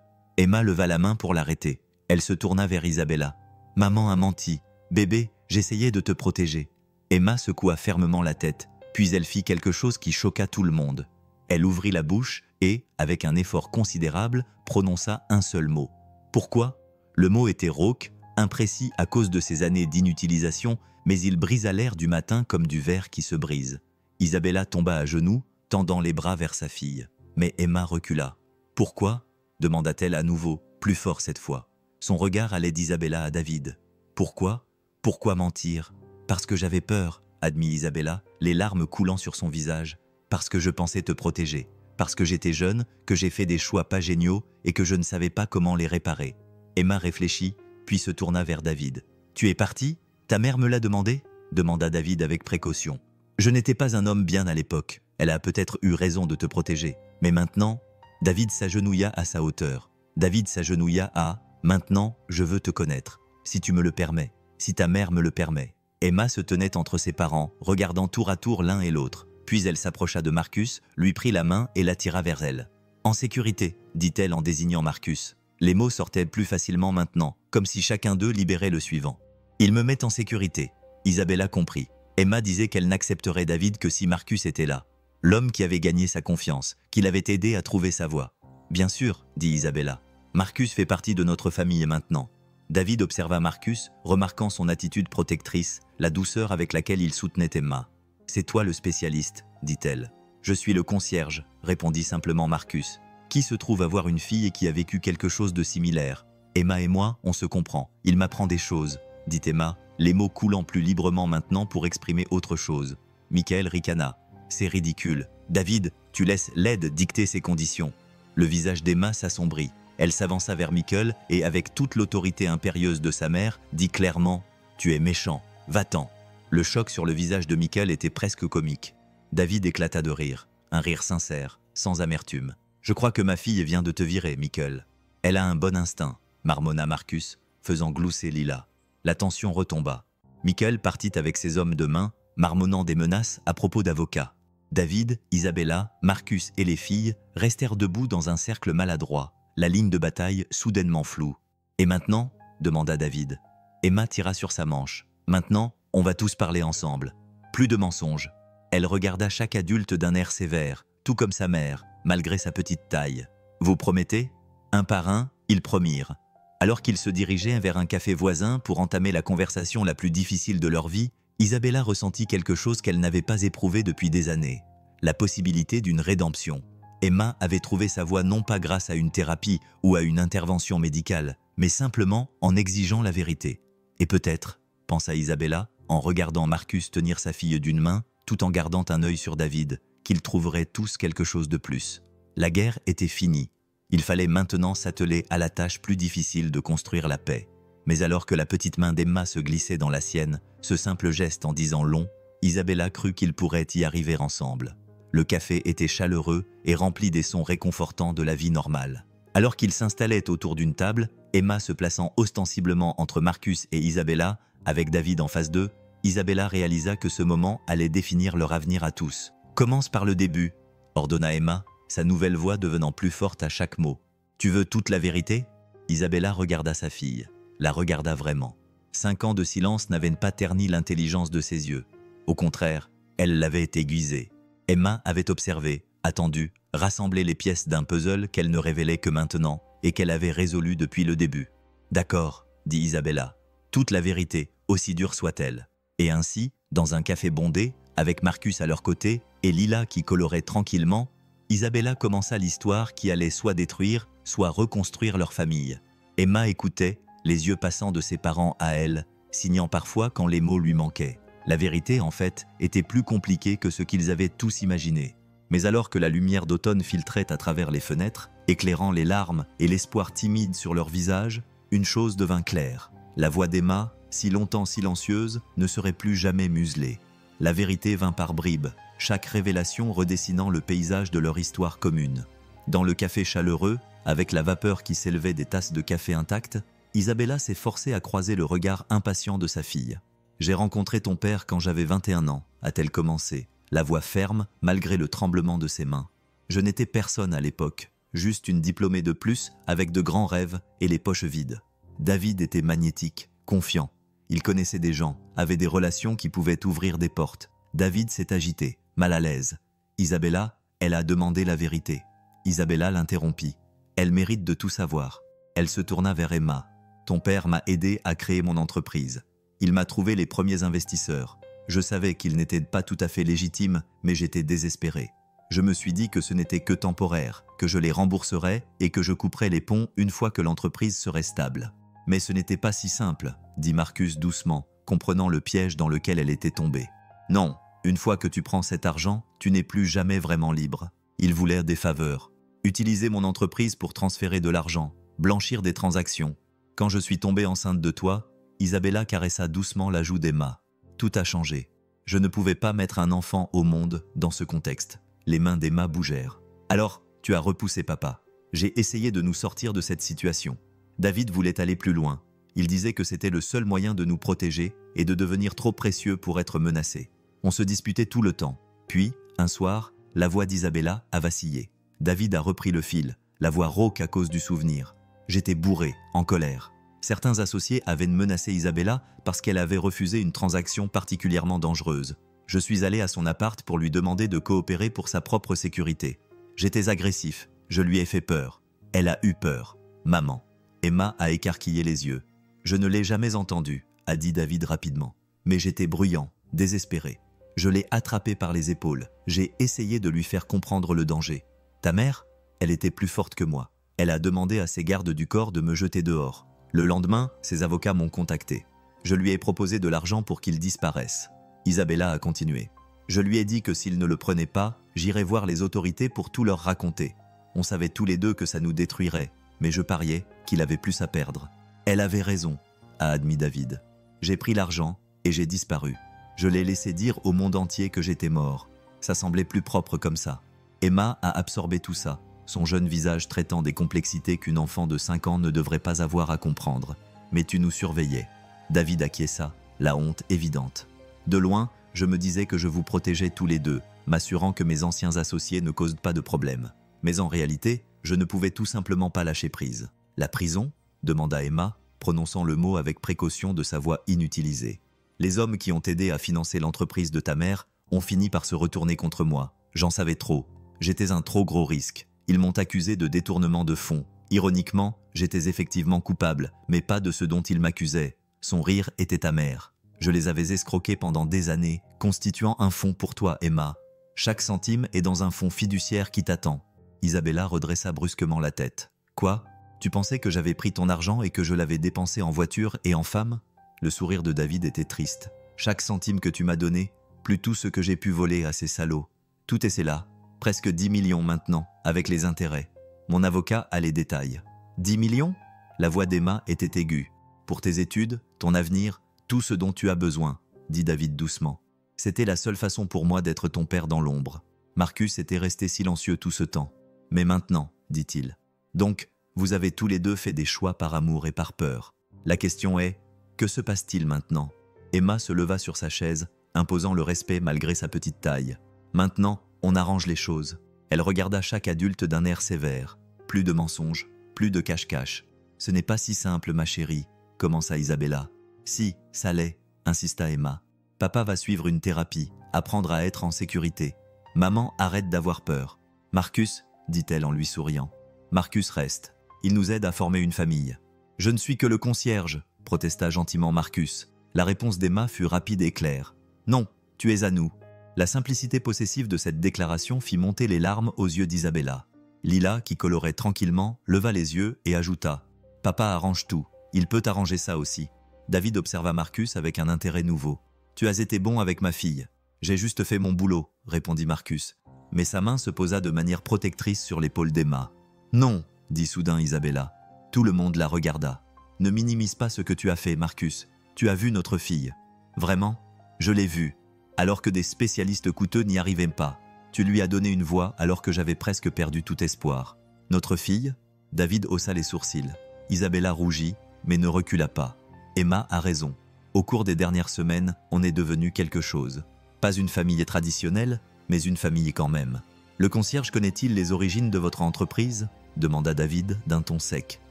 « Emma leva la main pour l'arrêter. Elle se tourna vers Isabella. « Maman a menti. Bébé, j'essayais de te protéger. » Emma secoua fermement la tête, puis elle fit quelque chose qui choqua tout le monde. Elle ouvrit la bouche et, avec un effort considérable, prononça un seul mot. Pourquoi ? Le mot était rauque, imprécis à cause de ses années d'inutilisation, mais il brisa l'air du matin comme du verre qui se brise. Isabella tomba à genoux, tendant les bras vers sa fille. Mais Emma recula. « Pourquoi ?» demanda-t-elle à nouveau, plus fort cette fois. Son regard allait d'Isabella à David. « Pourquoi ? Pourquoi mentir ? Parce que j'avais peur, » admit Isabella, les larmes coulant sur son visage. « Parce que je pensais te protéger. Parce que j'étais jeune, que j'ai fait des choix pas géniaux et que je ne savais pas comment les réparer. » Emma réfléchit, puis se tourna vers David. « Tu es parti ? Ta mère me l'a demandé ?» demanda David avec précaution. « Je n'étais pas un homme bien à l'époque. Elle a peut-être eu raison de te protéger. Mais maintenant… » David s'agenouilla à sa hauteur. David s'agenouilla à « Maintenant, je veux te connaître. Si tu me le permets. Si ta mère me le permet. » Emma se tenait entre ses parents, regardant tour à tour l'un et l'autre. Puis elle s'approcha de Marcus, lui prit la main et l'attira vers elle. « En sécurité, » dit-elle en désignant Marcus. Les mots sortaient plus facilement maintenant, comme si chacun d'eux libérait le suivant. « Il me met en sécurité. » Isabella comprit. Emma disait qu'elle n'accepterait David que si Marcus était là. L'homme qui avait gagné sa confiance, qui l'avait aidé à trouver sa voie. « Bien sûr, » dit Isabella. « Marcus fait partie de notre famille maintenant. » David observa Marcus, remarquant son attitude protectrice, la douceur avec laquelle il soutenait Emma. « C'est toi le spécialiste, » dit-elle. « Je suis le concierge, » répondit simplement Marcus. « Qui se trouve avoir une fille qui a vécu quelque chose de similaire ? Emma et moi, on se comprend. Il m'apprend des choses, » dit Emma, les mots coulant plus librement maintenant pour exprimer autre chose. Michael ricana. « C'est ridicule. David, tu laisses l'aide dicter ses conditions. » Le visage d'Emma s'assombrit. Elle s'avança vers Michael et, avec toute l'autorité impérieuse de sa mère, dit clairement « Tu es méchant, va-t'en !» Le choc sur le visage de Michael était presque comique. David éclata de rire, un rire sincère, sans amertume. « Je crois que ma fille vient de te virer, Michael. Elle a un bon instinct, » marmonna Marcus, faisant glousser Lila. La tension retomba. Michael partit avec ses hommes de main, marmonnant des menaces à propos d'avocats. David, Isabella, Marcus et les filles restèrent debout dans un cercle maladroit, la ligne de bataille soudainement floue. « Et maintenant ?» demanda David. Emma tira sur sa manche. « Maintenant, on va tous parler ensemble. Plus de mensonges. » Elle regarda chaque adulte d'un air sévère, tout comme sa mère, malgré sa petite taille. « Vous promettez ?» Un par un, ils promirent. Alors qu'ils se dirigeaient vers un café voisin pour entamer la conversation la plus difficile de leur vie, Isabella ressentit quelque chose qu'elle n'avait pas éprouvé depuis des années. La possibilité d'une rédemption. Emma avait trouvé sa voie non pas grâce à une thérapie ou à une intervention médicale, mais simplement en exigeant la vérité. Et peut-être, pensa Isabella, en regardant Marcus tenir sa fille d'une main, tout en gardant un œil sur David, qu'ils trouveraient tous quelque chose de plus. La guerre était finie. Il fallait maintenant s'atteler à la tâche plus difficile de construire la paix. Mais alors que la petite main d'Emma se glissait dans la sienne, ce simple geste en disant long, Isabella crut qu'ils pourraient y arriver ensemble. Le café était chaleureux et rempli des sons réconfortants de la vie normale. Alors qu'ils s'installaient autour d'une table, Emma se plaçant ostensiblement entre Marcus et Isabella, avec David en face d'eux, Isabella réalisa que ce moment allait définir leur avenir à tous. « Commence par le début », ordonna Emma, sa nouvelle voix devenant plus forte à chaque mot. « Tu veux toute la vérité ?» Isabella regarda sa fille. La regarda vraiment. 5 ans de silence n'avaient pas terni l'intelligence de ses yeux. Au contraire, elle l'avait aiguisée. Emma avait observé, attendu, rassemblé les pièces d'un puzzle qu'elle ne révélait que maintenant et qu'elle avait résolu depuis le début. « D'accord, » dit Isabella, « toute la vérité, aussi dure soit-elle. » Et ainsi, dans un café bondé, avec Marcus à leur côté et Lila qui colorait tranquillement, Isabella commença l'histoire qui allait soit détruire, soit reconstruire leur famille. Emma écoutait, les yeux passant de ses parents à elle, signant parfois quand les mots lui manquaient. La vérité, en fait, était plus compliquée que ce qu'ils avaient tous imaginé. Mais alors que la lumière d'automne filtrait à travers les fenêtres, éclairant les larmes et l'espoir timide sur leurs visages, une chose devint claire. La voix d'Emma, si longtemps silencieuse, ne serait plus jamais muselée. La vérité vint par bribes, chaque révélation redessinant le paysage de leur histoire commune. Dans le café chaleureux, avec la vapeur qui s'élevait des tasses de café intactes, Isabella s'est forcée à croiser le regard impatient de sa fille. « J'ai rencontré ton père quand j'avais 21 ans, a-t-elle commencé, la voix ferme malgré le tremblement de ses mains. Je n'étais personne à l'époque, juste une diplômée de plus avec de grands rêves et les poches vides. David était magnétique, confiant. Il connaissait des gens, avait des relations qui pouvaient ouvrir des portes. David s'est agité, mal à l'aise. Isabella, elle a demandé la vérité. Isabella l'interrompit. Elle mérite de tout savoir. Elle se tourna vers Emma. Ton père m'a aidé à créer mon entreprise. Il m'a trouvé les premiers investisseurs. Je savais qu'ils n'étaient pas tout à fait légitimes, mais j'étais désespéré. Je me suis dit que ce n'était que temporaire, que je les rembourserais et que je couperais les ponts une fois que l'entreprise serait stable. Mais ce n'était pas si simple, dit Marcus doucement, comprenant le piège dans lequel elle était tombée. Non, une fois que tu prends cet argent, tu n'es plus jamais vraiment libre. Il voulait des faveurs. Utiliser mon entreprise pour transférer de l'argent, blanchir des transactions. Quand je suis tombée enceinte de toi, Isabella caressa doucement la joue d'Emma. Tout a changé. Je ne pouvais pas mettre un enfant au monde dans ce contexte. Les mains d'Emma bougèrent. Alors, tu as repoussé papa. J'ai essayé de nous sortir de cette situation. David voulait aller plus loin. Il disait que c'était le seul moyen de nous protéger et de devenir trop précieux pour être menacés. On se disputait tout le temps. Puis, un soir, la voix d'Isabella a vacillé. David a repris le fil, la voix rauque à cause du souvenir. J'étais bourré, en colère. Certains associés avaient menacé Isabella parce qu'elle avait refusé une transaction particulièrement dangereuse. Je suis allé à son appart pour lui demander de coopérer pour sa propre sécurité. J'étais agressif, je lui ai fait peur. Elle a eu peur. Maman. Emma a écarquillé les yeux. Je ne l'ai jamais entendu, a dit David rapidement. Mais j'étais bruyant, désespéré. Je l'ai attrapé par les épaules. J'ai essayé de lui faire comprendre le danger. Ta mère, elle était plus forte que moi. Elle a demandé à ses gardes du corps de me jeter dehors. Le lendemain, ses avocats m'ont contacté. Je lui ai proposé de l'argent pour qu'il disparaisse. Isabella a continué. Je lui ai dit que s'il ne le prenait pas, j'irais voir les autorités pour tout leur raconter. On savait tous les deux que ça nous détruirait, mais je pariais qu'il avait plus à perdre. Elle avait raison, a admis David. J'ai pris l'argent et j'ai disparu. Je l'ai laissé dire au monde entier que j'étais mort. Ça semblait plus propre comme ça. Emma a absorbé tout ça, son jeune visage traitant des complexités qu'une enfant de 5 ans ne devrait pas avoir à comprendre. Mais tu nous surveillais. David acquiesça, la honte évidente. De loin, je me disais que je vous protégeais tous les deux, m'assurant que mes anciens associés ne causent pas de problème. Mais en réalité, je ne pouvais tout simplement pas lâcher prise. La prison ? Demanda Emma, prononçant le mot avec précaution de sa voix inutilisée. Les hommes qui ont aidé à financer l'entreprise de ta mère ont fini par se retourner contre moi. J'en savais trop. J'étais un trop gros risque. Ils m'ont accusé de détournement de fonds. Ironiquement, j'étais effectivement coupable, mais pas de ce dont ils m'accusaient. Son rire était amer. Je les avais escroqués pendant des années, constituant un fonds pour toi, Emma. Chaque centime est dans un fonds fiduciaire qui t'attend. Isabella redressa brusquement la tête. Quoi ? Tu pensais que j'avais pris ton argent et que je l'avais dépensé en voiture et en femme ? Le sourire de David était triste. Chaque centime que tu m'as donné, plus tout ce que j'ai pu voler à ces salauds. Tout est là. Presque 10 millions maintenant, avec les intérêts. Mon avocat a les détails. 10 millions ? La voix d'Emma était aiguë. Pour tes études, ton avenir, tout ce dont tu as besoin, dit David doucement. C'était la seule façon pour moi d'être ton père dans l'ombre. Marcus était resté silencieux tout ce temps. Mais maintenant, dit-il. Donc, vous avez tous les deux fait des choix par amour et par peur. La question est, que se passe-t-il maintenant ? Emma se leva sur sa chaise, imposant le respect malgré sa petite taille. Maintenant, on arrange les choses. Elle regarda chaque adulte d'un air sévère. Plus de mensonges, plus de cache-cache. Ce n'est pas si simple, ma chérie, commença Isabella. Si, ça l'est, insista Emma. Papa va suivre une thérapie, apprendre à être en sécurité. Maman arrête d'avoir peur. Marcus, dit-elle en lui souriant. Marcus reste. Il nous aide à former une famille. Je ne suis que le concierge, protesta gentiment Marcus. La réponse d'Emma fut rapide et claire. Non, tu es à nous. La simplicité possessive de cette déclaration fit monter les larmes aux yeux d'Isabella. Lila, qui colorait tranquillement, leva les yeux et ajouta « Papa arrange tout, il peut arranger ça aussi. » David observa Marcus avec un intérêt nouveau. « Tu as été bon avec ma fille. J'ai juste fait mon boulot, » répondit Marcus. Mais sa main se posa de manière protectrice sur l'épaule d'Emma. « Non, » dit soudain Isabella. Tout le monde la regarda. « Ne minimise pas ce que tu as fait, Marcus. Tu as vu notre fille. »« Vraiment ? Je l'ai vue. Alors que des spécialistes coûteux n'y arrivaient pas. Tu lui as donné une voix alors que j'avais presque perdu tout espoir. Notre fille ?» David haussa les sourcils. Isabella rougit, mais ne recula pas. Emma a raison. Au cours des dernières semaines, on est devenu quelque chose. Pas une famille traditionnelle, mais une famille quand même. Le concierge connaît-il les origines de votre entreprise ? Demanda David d'un ton sec.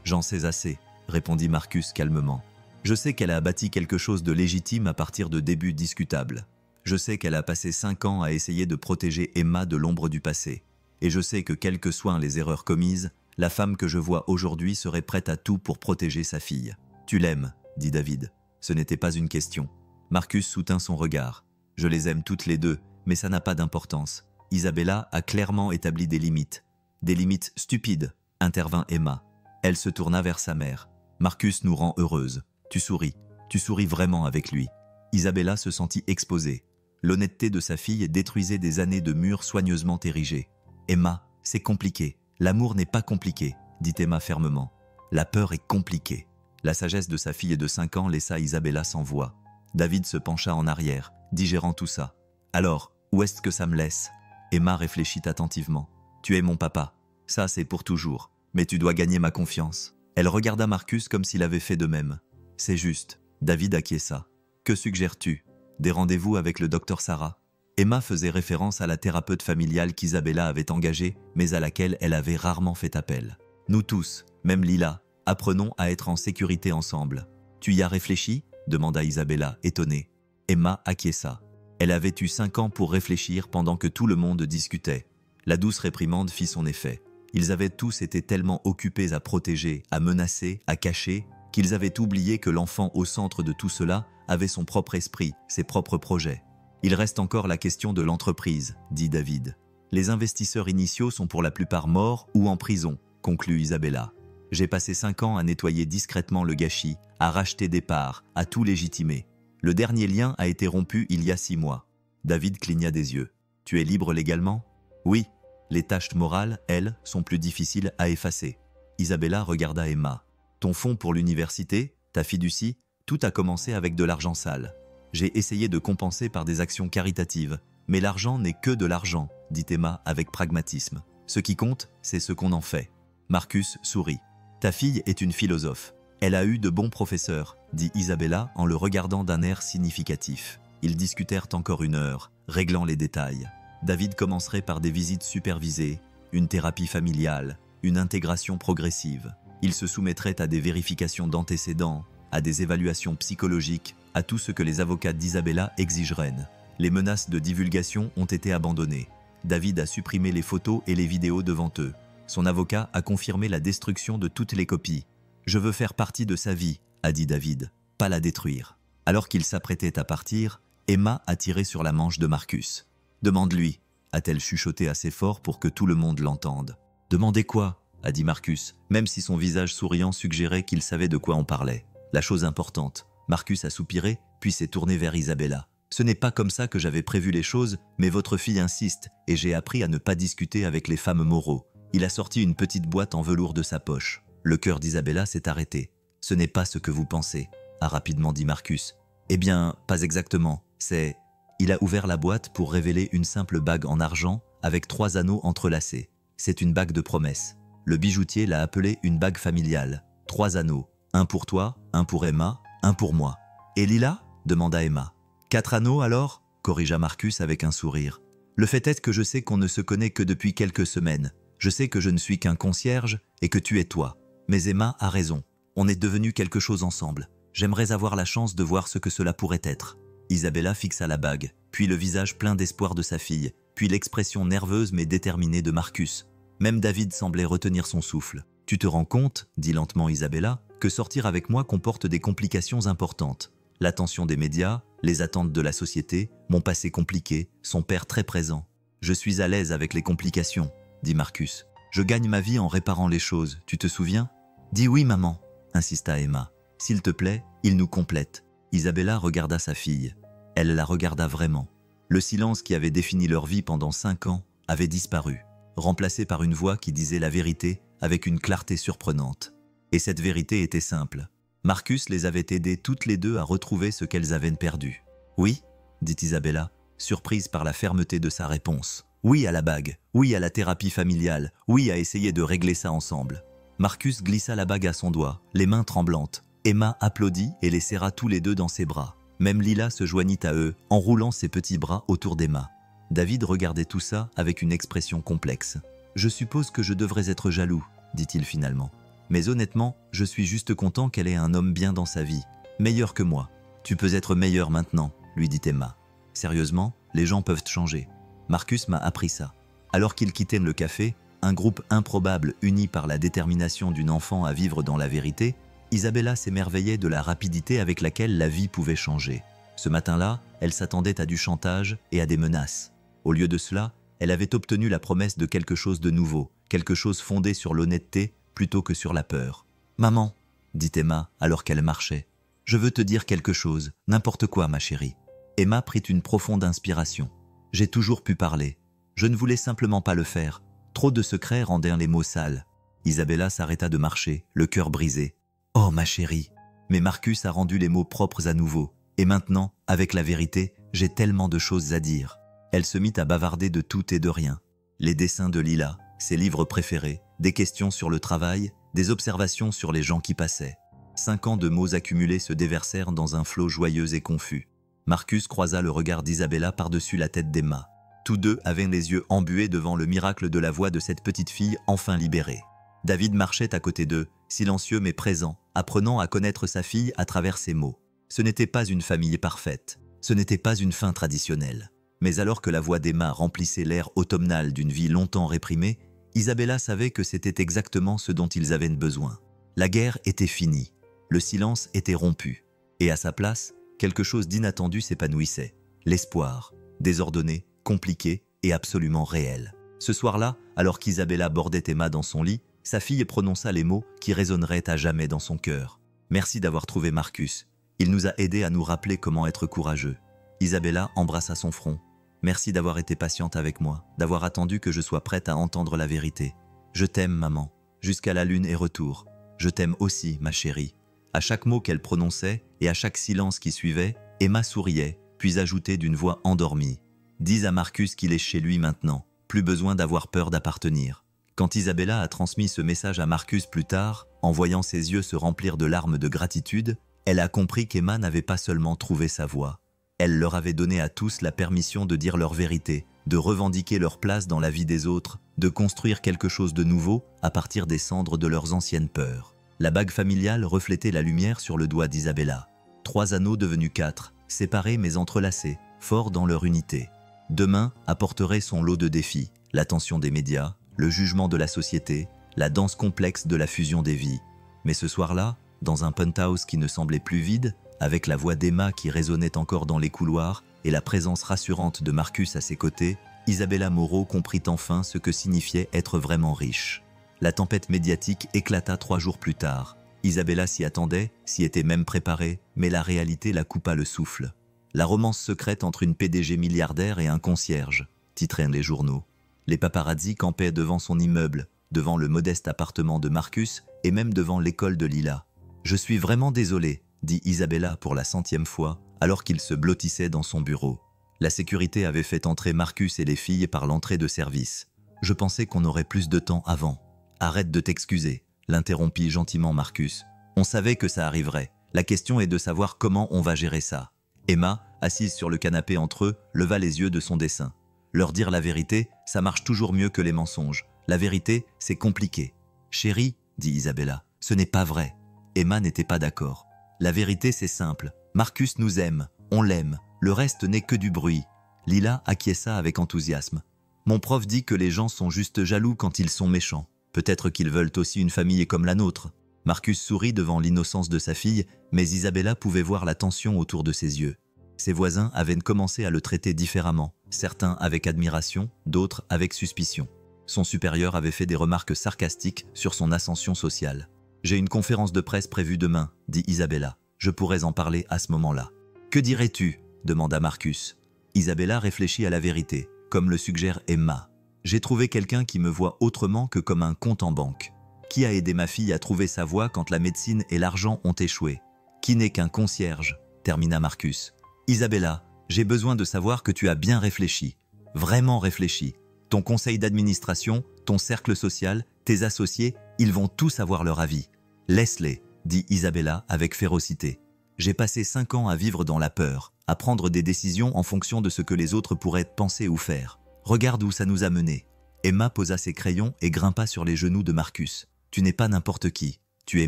J'en sais assez, répondit Marcus calmement. Je sais qu'elle a bâti quelque chose de légitime à partir de débuts discutables. Je sais qu'elle a passé 5 ans à essayer de protéger Emma de l'ombre du passé. Et je sais que quelles que soient les erreurs commises, la femme que je vois aujourd'hui serait prête à tout pour protéger sa fille. Tu l'aimes, dit David. Ce n'était pas une question. Marcus soutint son regard. Je les aime toutes les deux, mais ça n'a pas d'importance. Isabella a clairement établi des limites. Des limites stupides, intervint Emma. Elle se tourna vers sa mère. Marcus nous rend heureuses. Tu souris vraiment avec lui. Isabella se sentit exposée. L'honnêteté de sa fille détruisait des années de murs soigneusement érigés. Emma, c'est compliqué. L'amour n'est pas compliqué, dit Emma fermement. La peur est compliquée. La sagesse de sa fille de 5 ans laissa Isabella sans voix. David se pencha en arrière, digérant tout ça. Alors, où est-ce que ça me laisse ? Emma réfléchit attentivement. Tu es mon papa. Ça, c'est pour toujours. Mais tu dois gagner ma confiance. Elle regarda Marcus comme s'il avait fait de même. C'est juste. David acquiesça. Que suggères-tu ? Des rendez-vous avec le docteur Sarah ? Emma faisait référence à la thérapeute familiale qu'Isabella avait engagée, mais à laquelle elle avait rarement fait appel. Nous tous, même Lila, apprenons à être en sécurité ensemble. Tu y as réfléchi ? Demanda Isabella, étonnée. Emma acquiesça. Elle avait eu 5 ans pour réfléchir pendant que tout le monde discutait. La douce réprimande fit son effet. Ils avaient tous été tellement occupés à protéger, à menacer, à cacher, qu'ils avaient oublié que l'enfant au centre de tout cela avait son propre esprit, ses propres projets. Il reste encore la question de l'entreprise, dit David. Les investisseurs initiaux sont pour la plupart morts ou en prison, conclut Isabella. J'ai passé 5 ans à nettoyer discrètement le gâchis, à racheter des parts, à tout légitimer. Le dernier lien a été rompu il y a 6 mois. David cligna des yeux. Tu es libre légalement ? Oui. Les tâches morales, elles, sont plus difficiles à effacer. Isabella regarda Emma. Ton fonds pour l'université, ta fiducie, tout a commencé avec de l'argent sale. J'ai essayé de compenser par des actions caritatives. Mais l'argent n'est que de l'argent, dit Emma avec pragmatisme. Ce qui compte, c'est ce qu'on en fait. Marcus sourit. Ta fille est une philosophe. Elle a eu de bons professeurs, dit Isabella en le regardant d'un air significatif. Ils discutèrent encore 1 heure, réglant les détails. David commencerait par des visites supervisées, une thérapie familiale, une intégration progressive. Il se soumettrait à des vérifications d'antécédents, à des évaluations psychologiques, à tout ce que les avocats d'Isabella exigeraient. Les menaces de divulgation ont été abandonnées. David a supprimé les photos et les vidéos devant eux. Son avocat a confirmé la destruction de toutes les copies. « Je veux faire partie de sa vie », a dit David, « pas la détruire ». Alors qu'il s'apprêtait à partir, Emma a tiré sur la manche de Marcus. « Demande-lui », a-t-elle chuchoté assez fort pour que tout le monde l'entende. « Demandez quoi ?» a dit Marcus, même si son visage souriant suggérait qu'il savait de quoi on parlait. La chose importante. Marcus a soupiré, puis s'est tourné vers Isabella. « Ce n'est pas comme ça que j'avais prévu les choses, mais votre fille insiste, et j'ai appris à ne pas discuter avec les femmes Moreau. » Il a sorti une petite boîte en velours de sa poche. Le cœur d'Isabella s'est arrêté. « Ce n'est pas ce que vous pensez », a rapidement dit Marcus. « Eh bien, pas exactement. C'est… » Il a ouvert la boîte pour révéler une simple bague en argent avec 3 anneaux entrelacés. C'est une bague de promesse. Le bijoutier l'a appelée une bague familiale. 3 anneaux. Un pour toi, un pour Emma, un pour moi. « Et Lila ?» demanda Emma. « 4 anneaux alors ?» corrigea Marcus avec un sourire. « Le fait est que je sais qu'on ne se connaît que depuis quelques semaines. Je sais que je ne suis qu'un concierge et que tu es toi. Mais Emma a raison. On est devenus quelque chose ensemble. J'aimerais avoir la chance de voir ce que cela pourrait être. » Isabella fixa la bague, puis le visage plein d'espoir de sa fille, puis l'expression nerveuse mais déterminée de Marcus. Même David semblait retenir son souffle. « Tu te rends compte, dit lentement Isabella, que sortir avec moi comporte des complications importantes. L'attention des médias, les attentes de la société, mon passé compliqué, son père très présent. Je suis à l'aise avec les complications, dit Marcus. Je gagne ma vie en réparant les choses, tu te souviens ? Dis oui, maman, insista Emma. S'il te plaît, il nous complète. Isabella regarda sa fille. Elle la regarda vraiment. Le silence qui avait défini leur vie pendant 5 ans avait disparu, remplacé par une voix qui disait la vérité avec une clarté surprenante. Et cette vérité était simple. Marcus les avait aidées toutes les deux à retrouver ce qu'elles avaient perdu. « Oui » dit Isabella, surprise par la fermeté de sa réponse. « Oui à la bague, oui à la thérapie familiale, oui à essayer de régler ça ensemble. » Marcus glissa la bague à son doigt, les mains tremblantes. Emma applaudit et les serra tous les deux dans ses bras. Même Lila se joignit à eux, enroulant ses petits bras autour d'Emma. David regardait tout ça avec une expression complexe. « Je suppose que je devrais être jaloux, » dit-il finalement. « Mais honnêtement, je suis juste content qu'elle ait un homme bien dans sa vie, meilleur que moi. Tu peux être meilleur maintenant, » lui dit Emma. « Sérieusement, les gens peuvent changer. Marcus m'a appris ça. » Alors qu'ils quittaient le café, un groupe improbable uni par la détermination d'une enfant à vivre dans la vérité, Isabella s'émerveillait de la rapidité avec laquelle la vie pouvait changer. Ce matin-là, elle s'attendait à du chantage et à des menaces. Au lieu de cela, elle avait obtenu la promesse de quelque chose de nouveau, quelque chose fondé sur l'honnêteté plutôt que sur la peur. « Maman, » dit Emma alors qu'elle marchait, « je veux te dire quelque chose, n'importe quoi, ma chérie. » Emma prit une profonde inspiration. « J'ai toujours pu parler. Je ne voulais simplement pas le faire. Trop de secrets rendaient les mots sales. » Isabella s'arrêta de marcher, le cœur brisé. « Oh, ma chérie !» Mais Marcus a rendu les mots propres à nouveau. Et maintenant, avec la vérité, j'ai tellement de choses à dire. Elle se mit à bavarder de tout et de rien. Les dessins de Lila, ses livres préférés, des questions sur le travail, des observations sur les gens qui passaient. 5 ans de mots accumulés se déversèrent dans un flot joyeux et confus. Marcus croisa le regard d'Isabella par-dessus la tête d'Emma. Tous deux avaient les yeux embués devant le miracle de la voix de cette petite fille enfin libérée. David marchait à côté d'eux, silencieux mais présent, apprenant à connaître sa fille à travers ses mots. Ce n'était pas une famille parfaite, ce n'était pas une fin traditionnelle. Mais alors que la voix d'Emma remplissait l'air automnal d'une vie longtemps réprimée, Isabella savait que c'était exactement ce dont ils avaient besoin. La guerre était finie, le silence était rompu, et à sa place, quelque chose d'inattendu s'épanouissait. L'espoir, désordonné, compliqué et absolument réel. Ce soir-là, alors qu'Isabella bordait Emma dans son lit, sa fille prononça les mots qui résonneraient à jamais dans son cœur. « Merci d'avoir trouvé Marcus. Il nous a aidés à nous rappeler comment être courageux. » Isabella embrassa son front. « Merci d'avoir été patiente avec moi, d'avoir attendu que je sois prête à entendre la vérité. Je t'aime, maman, jusqu'à la lune et retour. Je t'aime aussi, ma chérie. » À chaque mot qu'elle prononçait et à chaque silence qui suivait, Emma souriait, puis ajoutait d'une voix endormie. « Dis à Marcus qu'il est chez lui maintenant, plus besoin d'avoir peur d'appartenir. » Quand Isabella a transmis ce message à Marcus plus tard, en voyant ses yeux se remplir de larmes de gratitude, elle a compris qu'Emma n'avait pas seulement trouvé sa voie. Elle leur avait donné à tous la permission de dire leur vérité, de revendiquer leur place dans la vie des autres, de construire quelque chose de nouveau à partir des cendres de leurs anciennes peurs. La bague familiale reflétait la lumière sur le doigt d'Isabella. 3 anneaux devenus 4, séparés mais entrelacés, forts dans leur unité. Demain apporterait son lot de défis, l'attention des médias, le jugement de la société, la danse complexe de la fusion des vies. Mais ce soir-là, dans un penthouse qui ne semblait plus vide, avec la voix d'Emma qui résonnait encore dans les couloirs et la présence rassurante de Marcus à ses côtés, Isabella Moreau comprit enfin ce que signifiait être vraiment riche. La tempête médiatique éclata 3 jours plus tard. Isabella s'y attendait, s'y était même préparée, mais la réalité la coupa le souffle. La romance secrète entre une PDG milliardaire et un concierge, titraient les journaux. Les paparazzi campaient devant son immeuble, devant le modeste appartement de Marcus et même devant l'école de Lila. « Je suis vraiment désolée », dit Isabella pour la 100e fois, alors qu'il se blottissait dans son bureau. La sécurité avait fait entrer Marcus et les filles par l'entrée de service. « Je pensais qu'on aurait plus de temps avant. »« Arrête de t'excuser », l'interrompit gentiment Marcus. « On savait que ça arriverait. La question est de savoir comment on va gérer ça. » Emma, assise sur le canapé entre eux, leva les yeux de son dessin. Leur dire la vérité, ça marche toujours mieux que les mensonges. La vérité, c'est compliqué. « Chérie, » dit Isabella, « ce n'est pas vrai. » Emma n'était pas d'accord. « La vérité, c'est simple. Marcus nous aime, on l'aime. Le reste n'est que du bruit. » Lila acquiesça avec enthousiasme. « Mon prof dit que les gens sont juste jaloux quand ils sont méchants. Peut-être qu'ils veulent aussi une famille comme la nôtre. » Marcus sourit devant l'innocence de sa fille, mais Isabella pouvait voir la tension autour de ses yeux. Ses voisins avaient commencé à le traiter différemment, certains avec admiration, d'autres avec suspicion. Son supérieur avait fait des remarques sarcastiques sur son ascension sociale. « J'ai une conférence de presse prévue demain, » dit Isabella. « Je pourrais en parler à ce moment-là. »« Que dirais-tu » demanda Marcus. Isabella réfléchit à la vérité, comme le suggère Emma. « J'ai trouvé quelqu'un qui me voit autrement que comme un compte en banque. Qui a aidé ma fille à trouver sa voie quand la médecine et l'argent ont échoué? Qui n'est qu'un concierge ?» termina Marcus. « Isabella, j'ai besoin de savoir que tu as bien réfléchi, vraiment réfléchi. Ton conseil d'administration, ton cercle social, tes associés, ils vont tous avoir leur avis. Laisse-les, » dit Isabella avec férocité. « J'ai passé 5 ans à vivre dans la peur, à prendre des décisions en fonction de ce que les autres pourraient penser ou faire. Regarde où ça nous a menés. » Emma posa ses crayons et grimpa sur les genoux de Marcus. « Tu n'es pas n'importe qui, tu es